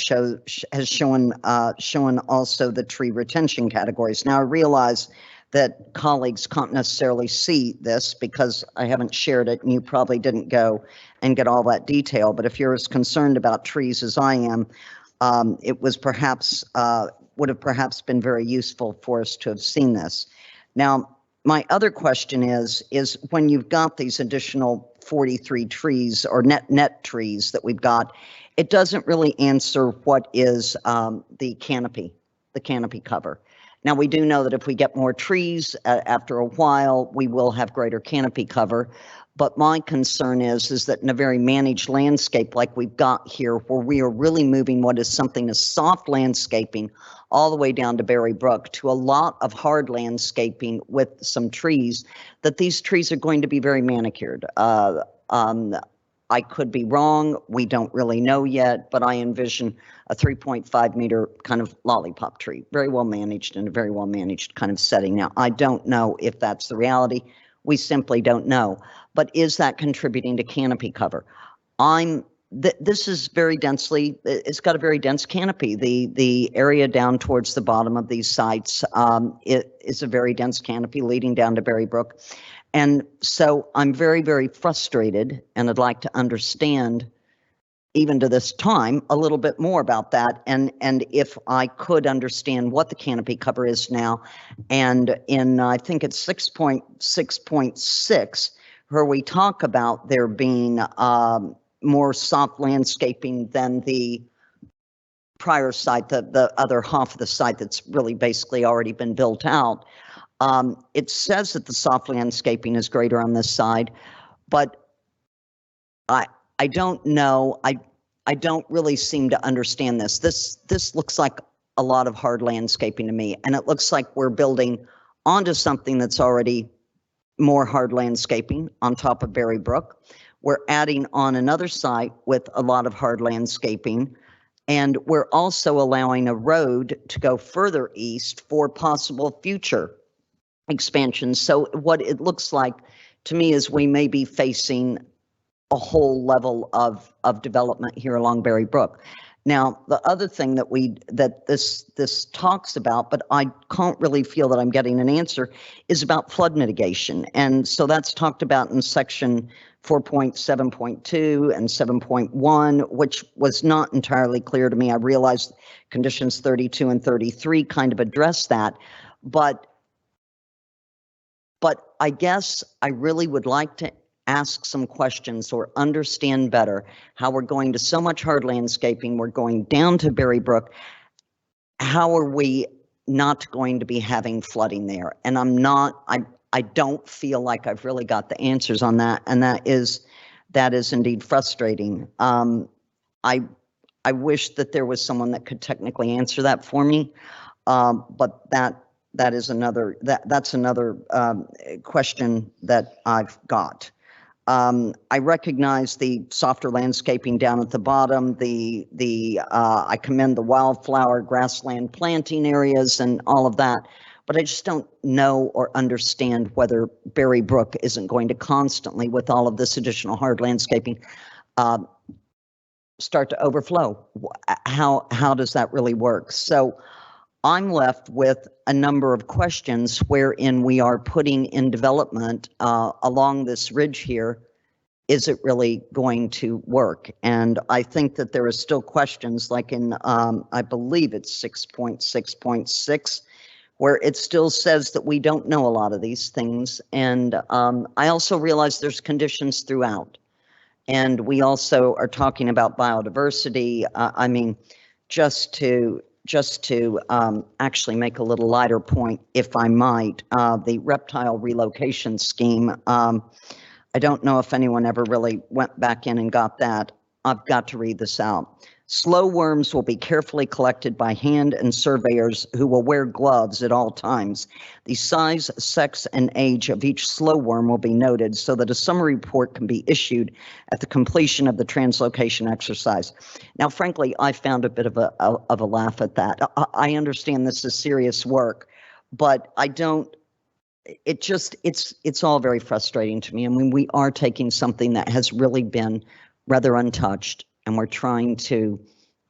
has shown also the tree retention categories. Now I realize that colleagues can't necessarily see this because I haven't shared it and you probably didn't go and get all that detail, but if you're as concerned about trees as I am, it was perhaps would have perhaps been very useful for us to have seen this. Now, my other question is when you've got these additional 43 trees or net trees that we've got, it doesn't really answer what is the canopy cover. Now, we do know that if we get more trees after a while, we will have greater canopy cover. But my concern is that in a very managed landscape like we've got here, where we are really moving what is something as soft landscaping all the way down to Berry Brook to a lot of hard landscaping with some trees, that these trees are going to be very manicured. I could be wrong. We don't really know yet, but I envision a 3.5 meter kind of lollipop tree, very well managed in a very well managed kind of setting. Now, I don't know if that's the reality. We simply don't know. But is that contributing to canopy cover? This is very densely, it's got a very dense canopy. The area down towards the bottom of these sites, it is a very dense canopy leading down to Berry Brook. And so I'm very, very frustrated, and I'd like to understand, even to this time, a little bit more about that. And if I could understand what the canopy cover is now, and in, I think it's 6.6.6, where we talk about there being more soft landscaping than the prior site, the other half of the site that's really basically already been built out. It says that the soft landscaping is greater on this side, but I don't know. I don't really seem to understand this. This looks like a lot of hard landscaping to me, and it looks like we're building onto something that's already more hard landscaping on top of Berry Brook. We're adding on another site with a lot of hard landscaping, and we're also allowing a road to go further east for possible future expansion. So what it looks like to me is we may be facing a whole level of development here along Berry Brook. Now, the other thing that this talks about, but I can't really feel that I'm getting an answer, is about flood mitigation. And so that's talked about in section 4.7.2 and 7.1, which was not entirely clear to me. I realized conditions 32 and 33 kind of address that, but I guess I really would like to ask some questions or understand better how we're going to so much hard landscaping, we're going down to Berry Brook. How are we not going to be having flooding there? And I don't feel like I've really got the answers on that, and that is indeed frustrating. I wish that there was someone that could technically answer that for me, but that's another question that I've got. I recognize the softer landscaping down at the bottom. I commend the wildflower grassland planting areas and all of that, but I just don't know or understand whether Berry Brook isn't going to constantly, with all of this additional hard landscaping, start to overflow. How does that really work? So I'm left with a number of questions wherein we are putting in development along this ridge here. Is it really going to work? And I think that there are still questions like in, I believe it's 6.6.6, where it still says that we don't know a lot of these things. And I also realize there's conditions throughout. And we also are talking about biodiversity. I mean, just to actually make a little lighter point, if I might, the reptile relocation scheme, I I don't know if anyone ever really went back in and got that. I've got to read this out. Slow worms will be carefully collected by hand and surveyors who will wear gloves at all times. The size, sex, and age of each slow worm will be noted so that a summary report can be issued at the completion of the translocation exercise. Now, frankly, I found a bit of a laugh at that. I understand this is serious work, but I don't. It's all very frustrating to me. I mean, we are taking something that has really been rather untouched, and we're trying to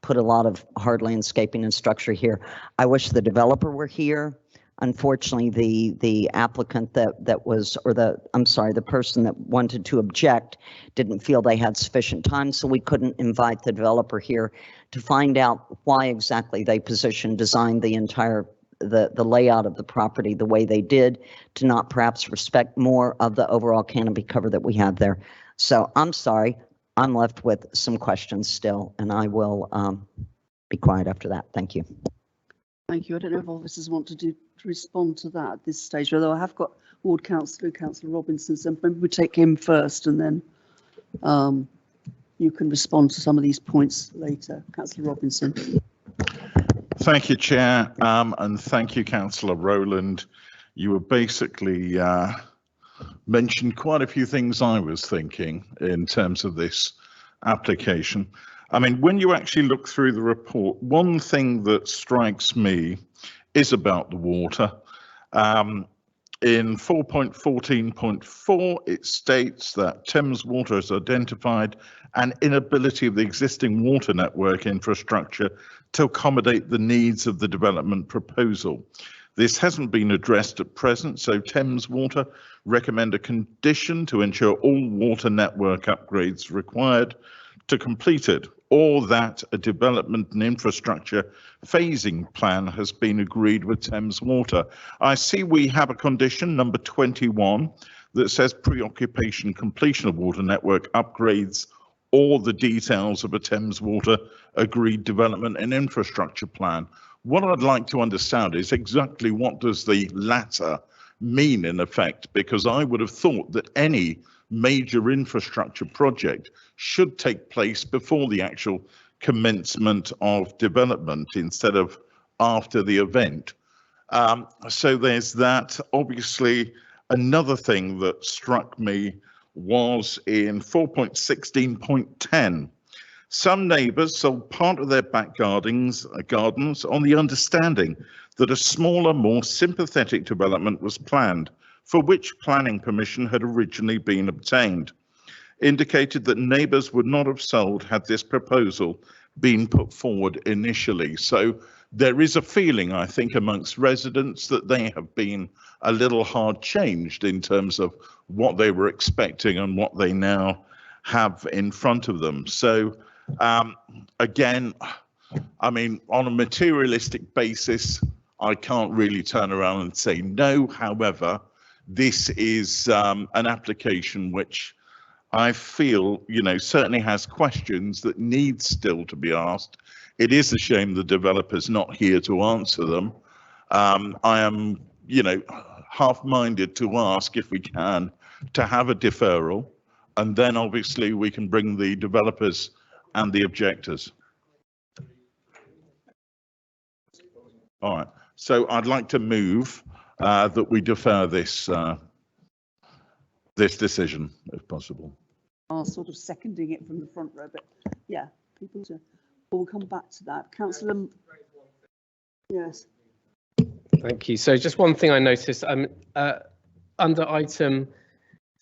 put a lot of hard landscaping and structure here. I wish the developer were here. Unfortunately, the applicant that was, or the person that wanted to object didn't feel they had sufficient time, so we couldn't invite the developer here to find out why exactly they designed the entire the layout of the property the way they did, to not perhaps respect more of the overall canopy cover that we have there. So I'm sorry, I'm left with some questions still, and I will be quiet after that. Thank you. Thank you. I don't know if officers want to respond to that at this stage, although I have got Ward Councillor Robinson, so maybe we take him first and then you can respond to some of these points later. Councillor Robinson. Thank you, Chair, and thank you, Councillor Rowland. You were basically mentioned quite a few things I was thinking in terms of this application. I mean, when you actually look through the report, one thing that strikes me is about the water. In 4.14.4, it states that Thames Water has identified an inability of the existing water network infrastructure to accommodate the needs of the development proposal. This hasn't been addressed at present, so Thames Water recommend a condition to ensure all water network upgrades required to complete it, or that a development and infrastructure phasing plan has been agreed with Thames Water. I see we have a condition, number 21, that says preoccupation completion of water network upgrades or the details of a Thames Water agreed development and infrastructure plan. What I'd like to understand is exactly what does the latter mean in effect, because I would have thought that any major infrastructure project should take place before the actual commencement of development instead of after the event. So there's that. Obviously, another thing that struck me was in 4.16.10. Some neighbours sold part of their back gardens on the understanding that a smaller, more sympathetic development was planned, for which planning permission had originally been obtained. Indicated that neighbours would not have sold had this proposal been put forward initially. So there is a feeling, I think, amongst residents that they have been a little hard changed in terms of what they were expecting and what they now have in front of them. So again, I mean, on a materialistic basis, I can't really turn around and say no. However, this is an application which I feel, you know, certainly has questions that need still to be asked. It is a shame the developer's not here to answer them. I am, you know, half-minded to ask if we can to have a deferral, and then obviously we can bring the developers and the objectors. All right, so I'd like to move that we defer this this decision, if possible. Are sort of seconding it from the front row, but yeah, people to. We'll come back to that. Councillor. Yes. Thank you. So just one thing I noticed, under item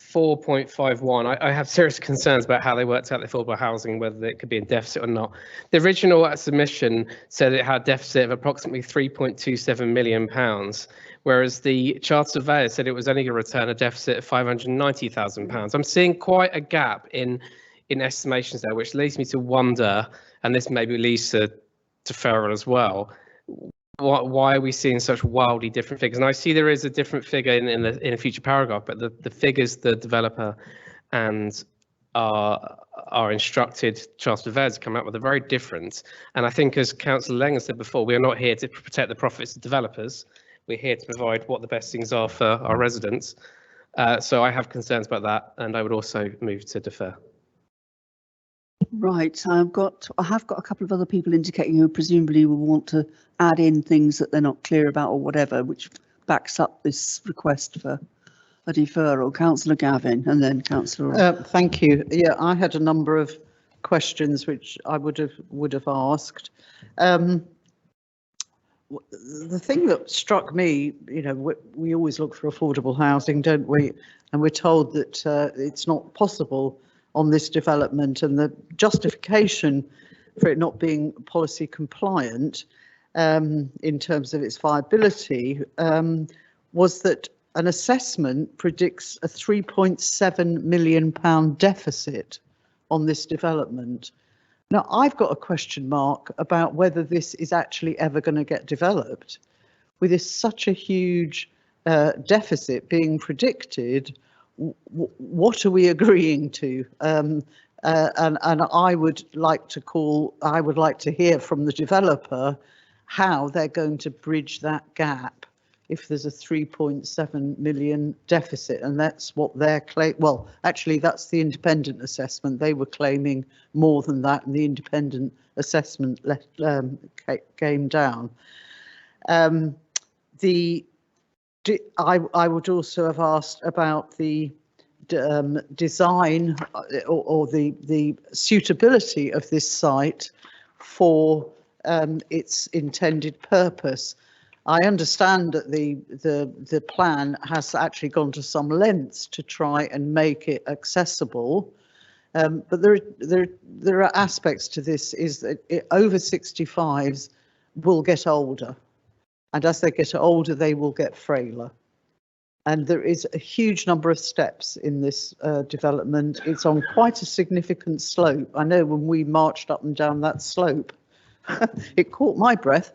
4.51, I have serious concerns about how they worked out the affordable housing, whether it could be in deficit or not. The original submission said it had a deficit of approximately £3.27 million, whereas the Chartered Surveyor said it was only going to return a deficit of £590,000. I'm seeing quite a gap in estimations there, which leads me to wonder, and this maybe leads to deferral as well, why are we seeing such wildly different figures? And I see there is a different figure in a future paragraph, but the figures the developer and our instructed Chartered Surveyors come out with are very different. And I think, as Councillor Langer said before, we are not here to protect the profits of developers. We're here to provide what the best things are for our residents. So I have concerns about that, and I would also move to defer. Right, I have got a couple of other people indicating who presumably will want to add in things that they're not clear about or whatever, which backs up this request for a deferral. Councillor Gavin and then Councillor. Thank you. Yeah, I had a number of questions which I would have asked. The thing that struck me, you know, we always look for affordable housing, don't we? And we're told that it's not possible on this development, and the justification for it not being policy compliant in terms of its viability was that an assessment predicts a £3.7 million deficit on this development. Now, I've got a question mark about whether this is actually ever going to get developed. With this such a huge deficit being predicted, what are we agreeing to? And I would like to hear from the developer how they're going to bridge that gap if there's a 3.7 million deficit, and that's what they're claiming. Well, actually, that's the independent assessment. They were claiming more than that, and the independent assessment came down. I would also have asked about the design or the suitability of this site for its intended purpose. I understand that the plan has actually gone to some lengths to try and make it accessible, but there are aspects to this is that over 65s will get older, and as they get older they will get frailer. And there is a huge number of steps in this development. It's on quite a significant slope. I know when we marched up and down that slope, it caught my breath.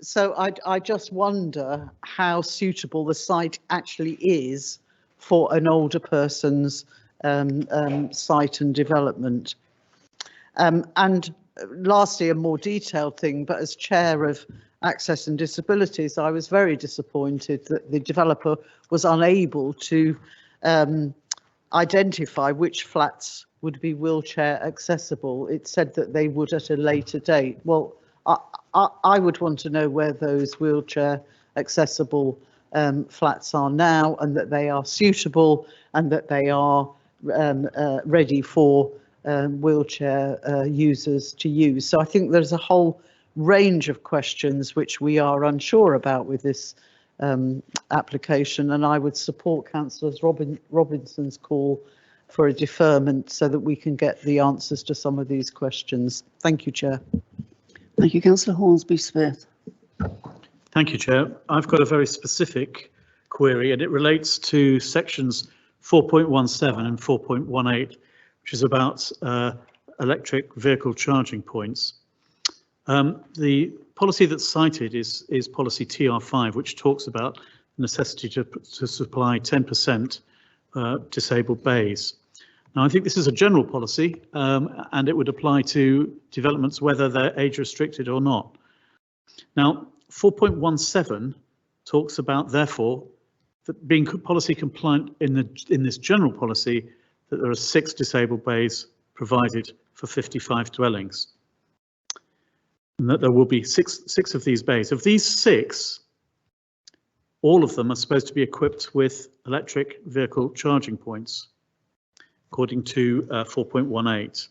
So I just wonder how suitable the site actually is for an older person's site and development. And lastly, a more detailed thing, but as chair of Access and Disabilities, I was very disappointed that the developer was unable to identify which flats would be wheelchair accessible. It said that they would at a later date. Well, I would want to know where those wheelchair accessible flats are now, and that they are suitable and that they are ready for wheelchair users to use. So I think there's a whole range of questions which we are unsure about with this application, and I would support Councillor Robinson's call for a deferment so that we can get the answers to some of these questions. Thank you, Chair. Thank you, Councillor Hornsby-Smith. Thank you, Chair. I've got a very specific query, and it relates to sections 4.17 and 4.18, which is about electric vehicle charging points. The policy that's cited is policy TR5, which talks about the necessity to supply 10% disabled bays. Now, I think this is a general policy, and it would apply to developments whether they're age restricted or not. Now, 4.17 talks about, therefore, that being policy compliant in this general policy, that there are 6 disabled bays provided for 55 dwellings, and that there will be six of these bays. Of these 6, all of them are supposed to be equipped with electric vehicle charging points, according to 4.18.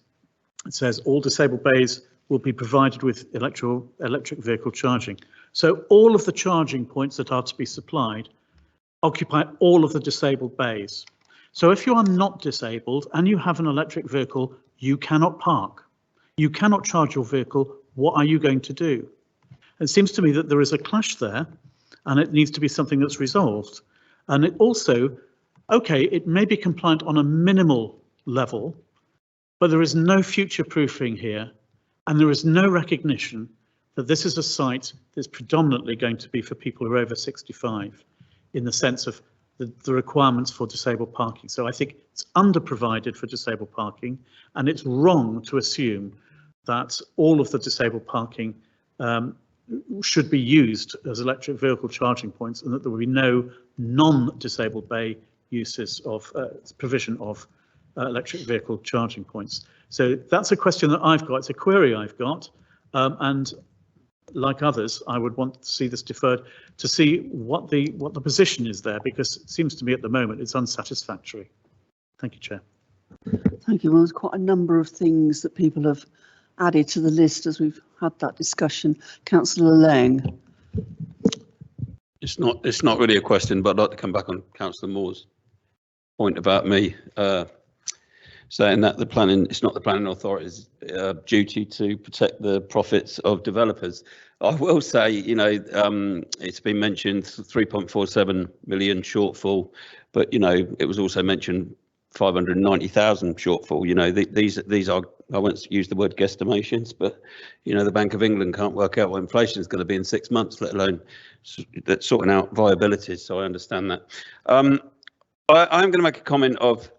It says all disabled bays will be provided with electric vehicle charging. So all of the charging points that are to be supplied occupy all of the disabled bays. So if you are not disabled and you have an electric vehicle, you cannot park. You cannot charge your vehicle. What are you going to do? It seems to me that there is a clash there, and it needs to be something that's resolved. And it also, okay, it may be compliant on a minimal level, but there is no future proofing here, and there is no recognition that this is a site that's predominantly going to be for people who are over 65 in the sense of the requirements for disabled parking. So I think it's underprovided for disabled parking, and it's wrong to assume that all of the disabled parking should be used as electric vehicle charging points, and that there will be no non-disabled bay uses of provision of electric vehicle charging points. So that's a question that I've got. It's a query I've got, and like others, I would want to see this deferred to see what the position is there, because it seems to me at the moment it's unsatisfactory. Thank you, Chair. Thank you. Well, there's quite a number of things that people have added to the list as we've had that discussion. Councillor Lang. It's not really a question, but I'd like to come back on Councillor Moore's point about me saying that it's not the planning authority's duty to protect the profits of developers. I will say, you know, it's been mentioned 3.47 million shortfall, but you know, it was also mentioned 590,000 shortfall. You know, these are, I won't use the word guesstimations, but you know, the Bank of England can't work out what inflation is going to be in 6 months, let alone that sorting out viabilities. So I understand that. I'm going to make a comment of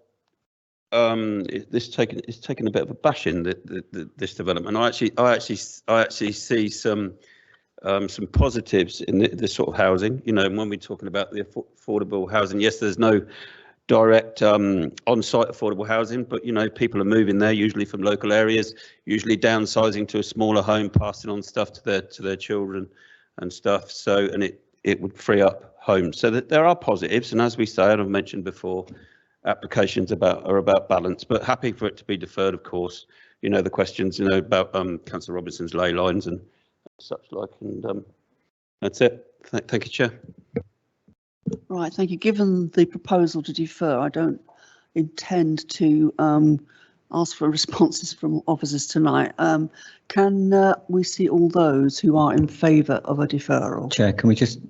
it's taken a bit of a bashing, this development. I actually see some positives in this sort of housing. You know, when we're talking about the affordable housing, yes, there's no direct on-site affordable housing, but you know, people are moving there usually from local areas, usually downsizing to a smaller home, passing on stuff to their children and stuff. So, and it would free up homes. So that there are positives, and as we say, and I've mentioned before, applications are about balance, but happy for it to be deferred, of course. You know, the questions, you know, about Councillor Robinson's ley lines and such like, and that's it. Thank you, Chair. Right, thank you. Given the proposal to defer, I don't intend to ask for responses from officers tonight. Can we see all those who are in favour of a deferral? Chair, can we just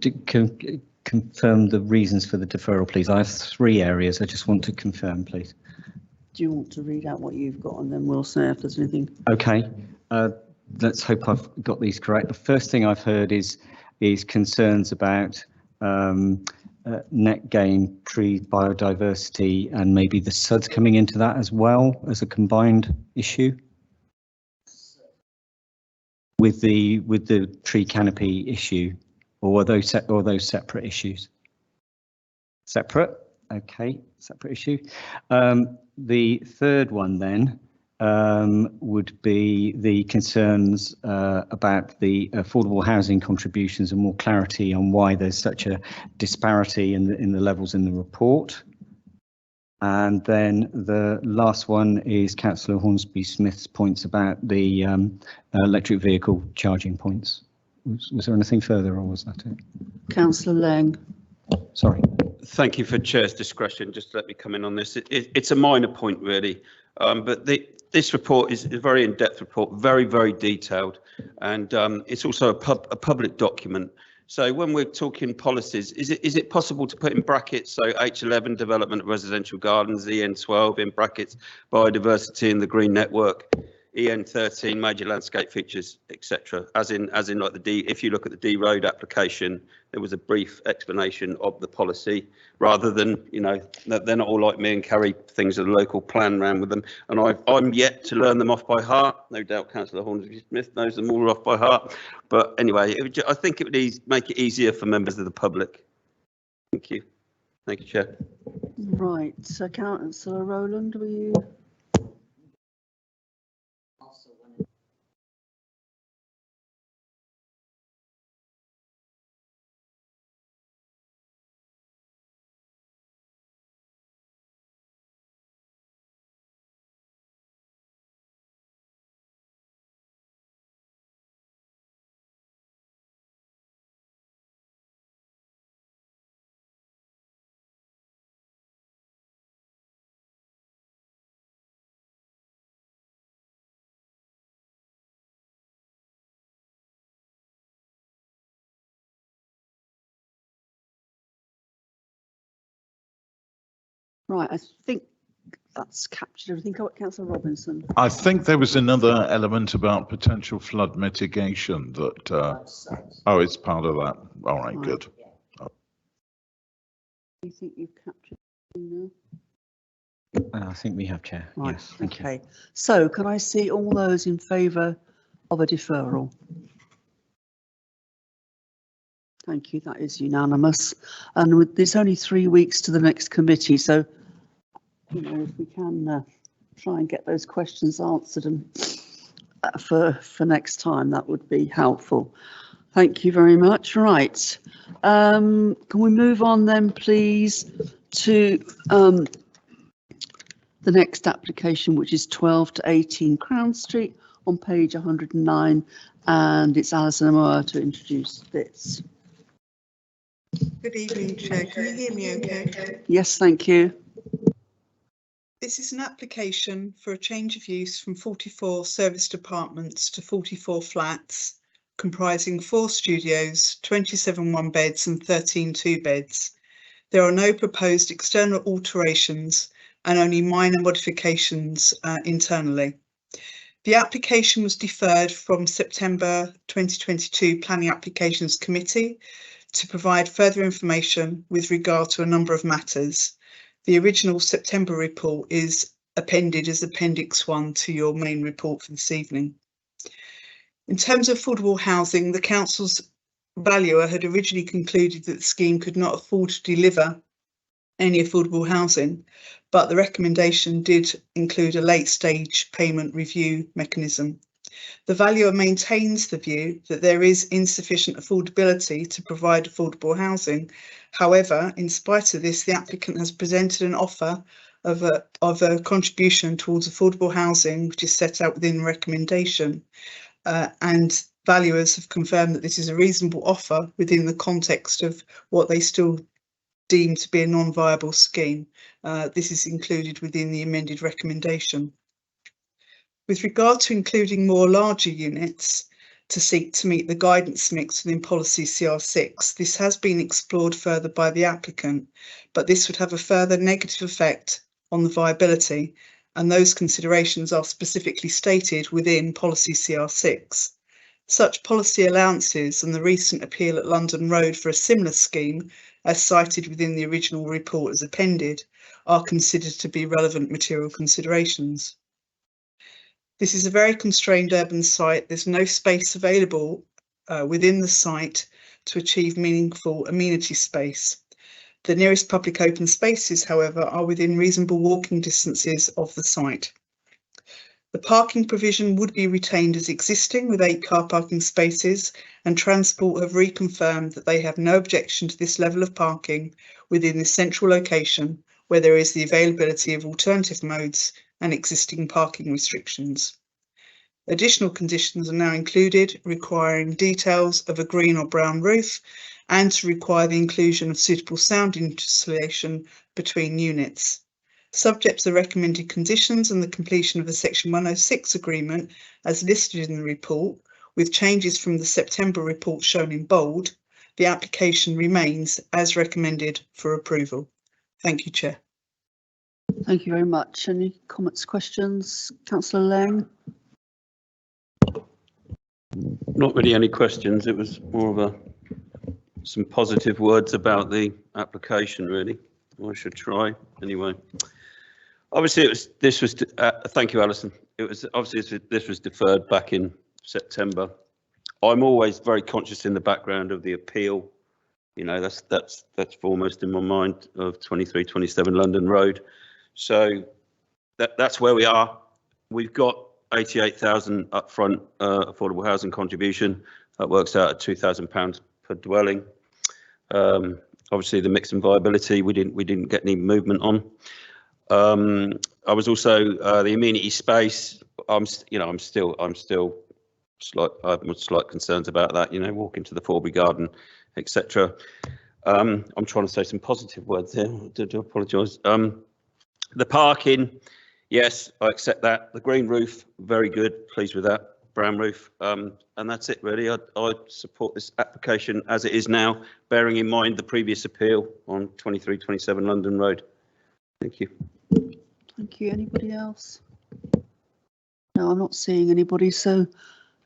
confirm the reasons for the deferral, please? I have 3 areas. I just want to confirm, please. Do you want to read out what you've got, and then we'll say if there's anything? Okay. Let's hope I've got these correct. The first thing I've heard is concerns about net gain, tree biodiversity, and maybe the SUDs coming into that as well as a combined issue with the tree canopy issue, or are those separate issues? Separate, okay, separate issue. The third one then would be the concerns about the affordable housing contributions and more clarity on why there's such a disparity in the levels in the report. And then the last one is Councillor Hornsby-Smith's points about the electric vehicle charging points. Was there anything further, or was that it? Councillor Lang. Sorry. Thank you for Chair's discretion. Just let me come in on this. It's a minor point, really, but this report is a very in-depth report, very, very detailed, and it's also a public document. So when we're talking policies, is it possible to put in brackets, so H11 development of residential gardens, EN12 in brackets, biodiversity in the green network, EN13 major landscape features, etc. As in like the D, if you look at the D road application, there was a brief explanation of the policy, rather than, you know, they're not all like me and carry things at a local plan around with them. And I'm yet to learn them off by heart. No doubt Councillor Hornsby-Smith knows them all off by heart. But anyway, I think it would make it easier for members of the public. Thank you. Thank you, Chair. Right, so Councillor Rowland, were you? Right, I think that's captured everything. Councillor Robinson. I think there was another element about potential flood mitigation that, oh, it's part of that. All right, good. Do you think you've captured it? I think we have, Chair. Right, yes, thank okay. So can I see all those in favour of a deferral? Thank you. That is unanimous. And there's only 3 weeks to the next committee, so you know, if we can try and get those questions answered and for next time, that would be helpful. Thank you very much. Right. Can we move on then, please, to the next application, which is 12 to 18 Crown Street on page 109, and it's Alison Amoa to introduce this. Good evening, Chair. Can you hear me okay? Yes, thank you. This is an application for a change of use from 44 serviced apartments to 44 flats, comprising 4 studios, 27 one-beds and 13 two-beds. There are no proposed external alterations and only minor modifications internally. The application was deferred from September 2022 Planning Applications Committee to provide further information with regard to a number of matters. The original September report is appended as Appendix 1 to your main report for this evening. In terms of affordable housing, the Council's valuer had originally concluded that the scheme could not afford to deliver any affordable housing, but the recommendation did include a late stage payment review mechanism. The valuer maintains the view that there is insufficient affordability to provide affordable housing. However, in spite of this, the applicant has presented an offer of a contribution towards affordable housing, which is set out within the recommendation, and valuers have confirmed that this is a reasonable offer within the context of what they still deem to be a non-viable scheme. This is included within the amended recommendation. With regard to including more larger units to seek to meet the guidance mix within policy CR6, this has been explored further by the applicant, but this would have a further negative effect on the viability, and those considerations are specifically stated within policy CR6. Such policy allowances and the recent appeal at London Road for a similar scheme, as cited within the original report as appended, are considered to be relevant material considerations. This is a very constrained urban site. There's no space available within the site to achieve meaningful amenity space. The nearest public open spaces, however, are within reasonable walking distances of the site. The parking provision would be retained as existing with 8 car parking spaces, and Transport have reconfirmed that they have no objection to this level of parking within the central location where there is the availability of alternative modes and existing parking restrictions. Additional conditions are now included, requiring details of a green or brown roof and to require the inclusion of suitable sound insulation between units. Subject to the recommended conditions and the completion of the Section 106 agreement as listed in the report, with changes from the September report shown in bold, the application remains as recommended for approval. Thank you, Chair. Thank you very much. Any comments, questions? Councillor Lang? Not really any questions. It was more of some positive words about the application, really. I should try anyway. Obviously, this was. Thank you, Alison. It was obviously this was deferred back in September. I'm always very conscious in the background of the appeal. You know, that's foremost in my mind of 2327 London Road. So that's where we are. We've got 88,000 upfront affordable housing contribution. That works out at £2,000 per dwelling. Obviously, the mix and viability we didn't get any movement on. I was also the amenity space. I have slight concerns about that. You know, walking to the Forbury Garden, etc. I'm trying to say some positive words here. I do apologise. The parking, yes, I accept that. The green roof, very good. Pleased with that. Brown roof, and that's it really. I support this application as it is now, bearing in mind the previous appeal on 2327 London Road. Thank you. Thank you. Anybody else? No, I'm not seeing anybody. So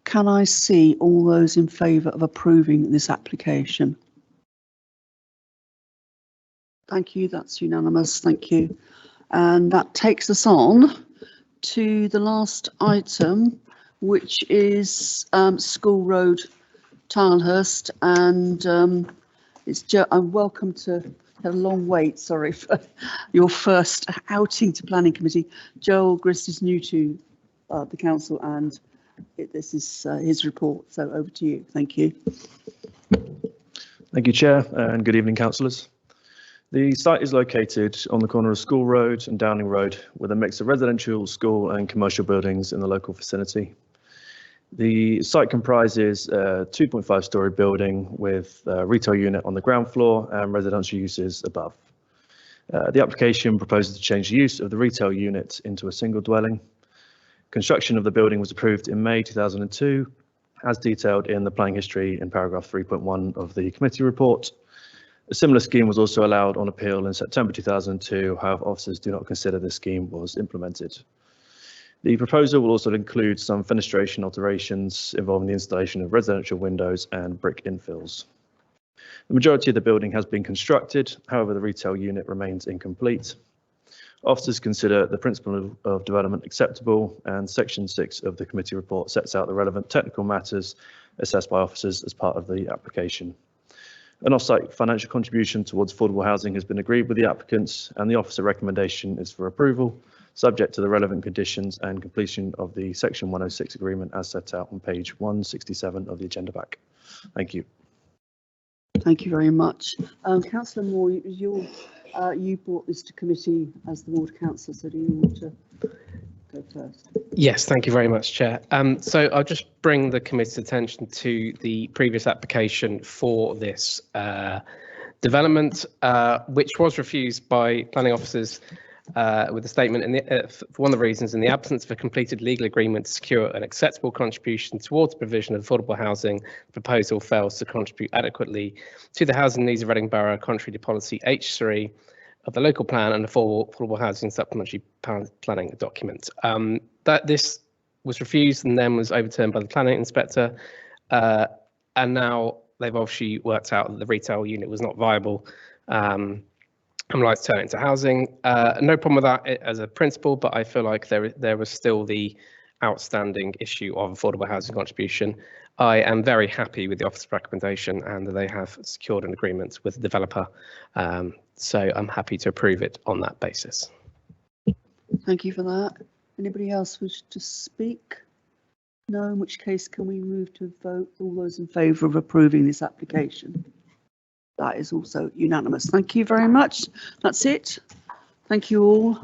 can I see all those in favour of approving this application? Thank you. That's unanimous. Thank you. And that takes us on to the last item, which is School Road Tilehurst, and I'm welcome to a long wait, sorry, for your first outing to Planning Committee. Joel Grist is new to the council, and this is his report, so over to you. Thank you. Thank you, Chair, and good evening, councillors. The site is located on the corner of School Road and Downing Road, with a mix of residential, school and commercial buildings in the local vicinity. The site comprises a 2.5-storey building with a retail unit on the ground floor and residential uses above. The application proposes to change the use of the retail unit into a single dwelling. Construction of the building was approved in May 2002, as detailed in the planning history in paragraph 3.1 of the committee report. A similar scheme was also allowed on appeal in September 2002, however, officers do not consider this scheme was implemented. The proposal will also include some fenestration alterations involving the installation of residential windows and brick infills. The majority of the building has been constructed, however, the retail unit remains incomplete. Officers consider the principle of development acceptable, and section 6 of the committee report sets out the relevant technical matters assessed by officers as part of the application. An off-site financial contribution towards affordable housing has been agreed with the applicants, and the officer recommendation is for approval, subject to the relevant conditions and completion of the section 106 agreement as set out on page 167 of the agenda pack. Thank you. Thank you very much. Councillor Moore, you brought this to committee as the ward councillor, so do you want to go first? Yes, thank you very much, Chair. So I'll just bring the committee's attention to the previous application for this development, which was refused by planning officers with a statement for one of the reasons, in the absence of a completed legal agreement to secure an acceptable contribution towards the provision of affordable housing, the proposal fails to contribute adequately to the housing needs of Reading Borough, contrary to policy H3 of the local plan and the affordable housing supplementary planning document. That this was refused and then was overturned by the planning inspector, and now they've obviously worked out that the retail unit was not viable. I'm like to turn it into housing. No problem with that as a principle, but I feel like there was still the outstanding issue of affordable housing contribution. I am very happy with the officer's recommendation and that they have secured an agreement with the developer. So I'm happy to approve it on that basis. Thank you for that. Anybody else wish to speak? No, in which case can we move to vote? All those in favour of approving this application? That is also unanimous. Thank you very much. That's it. Thank you all.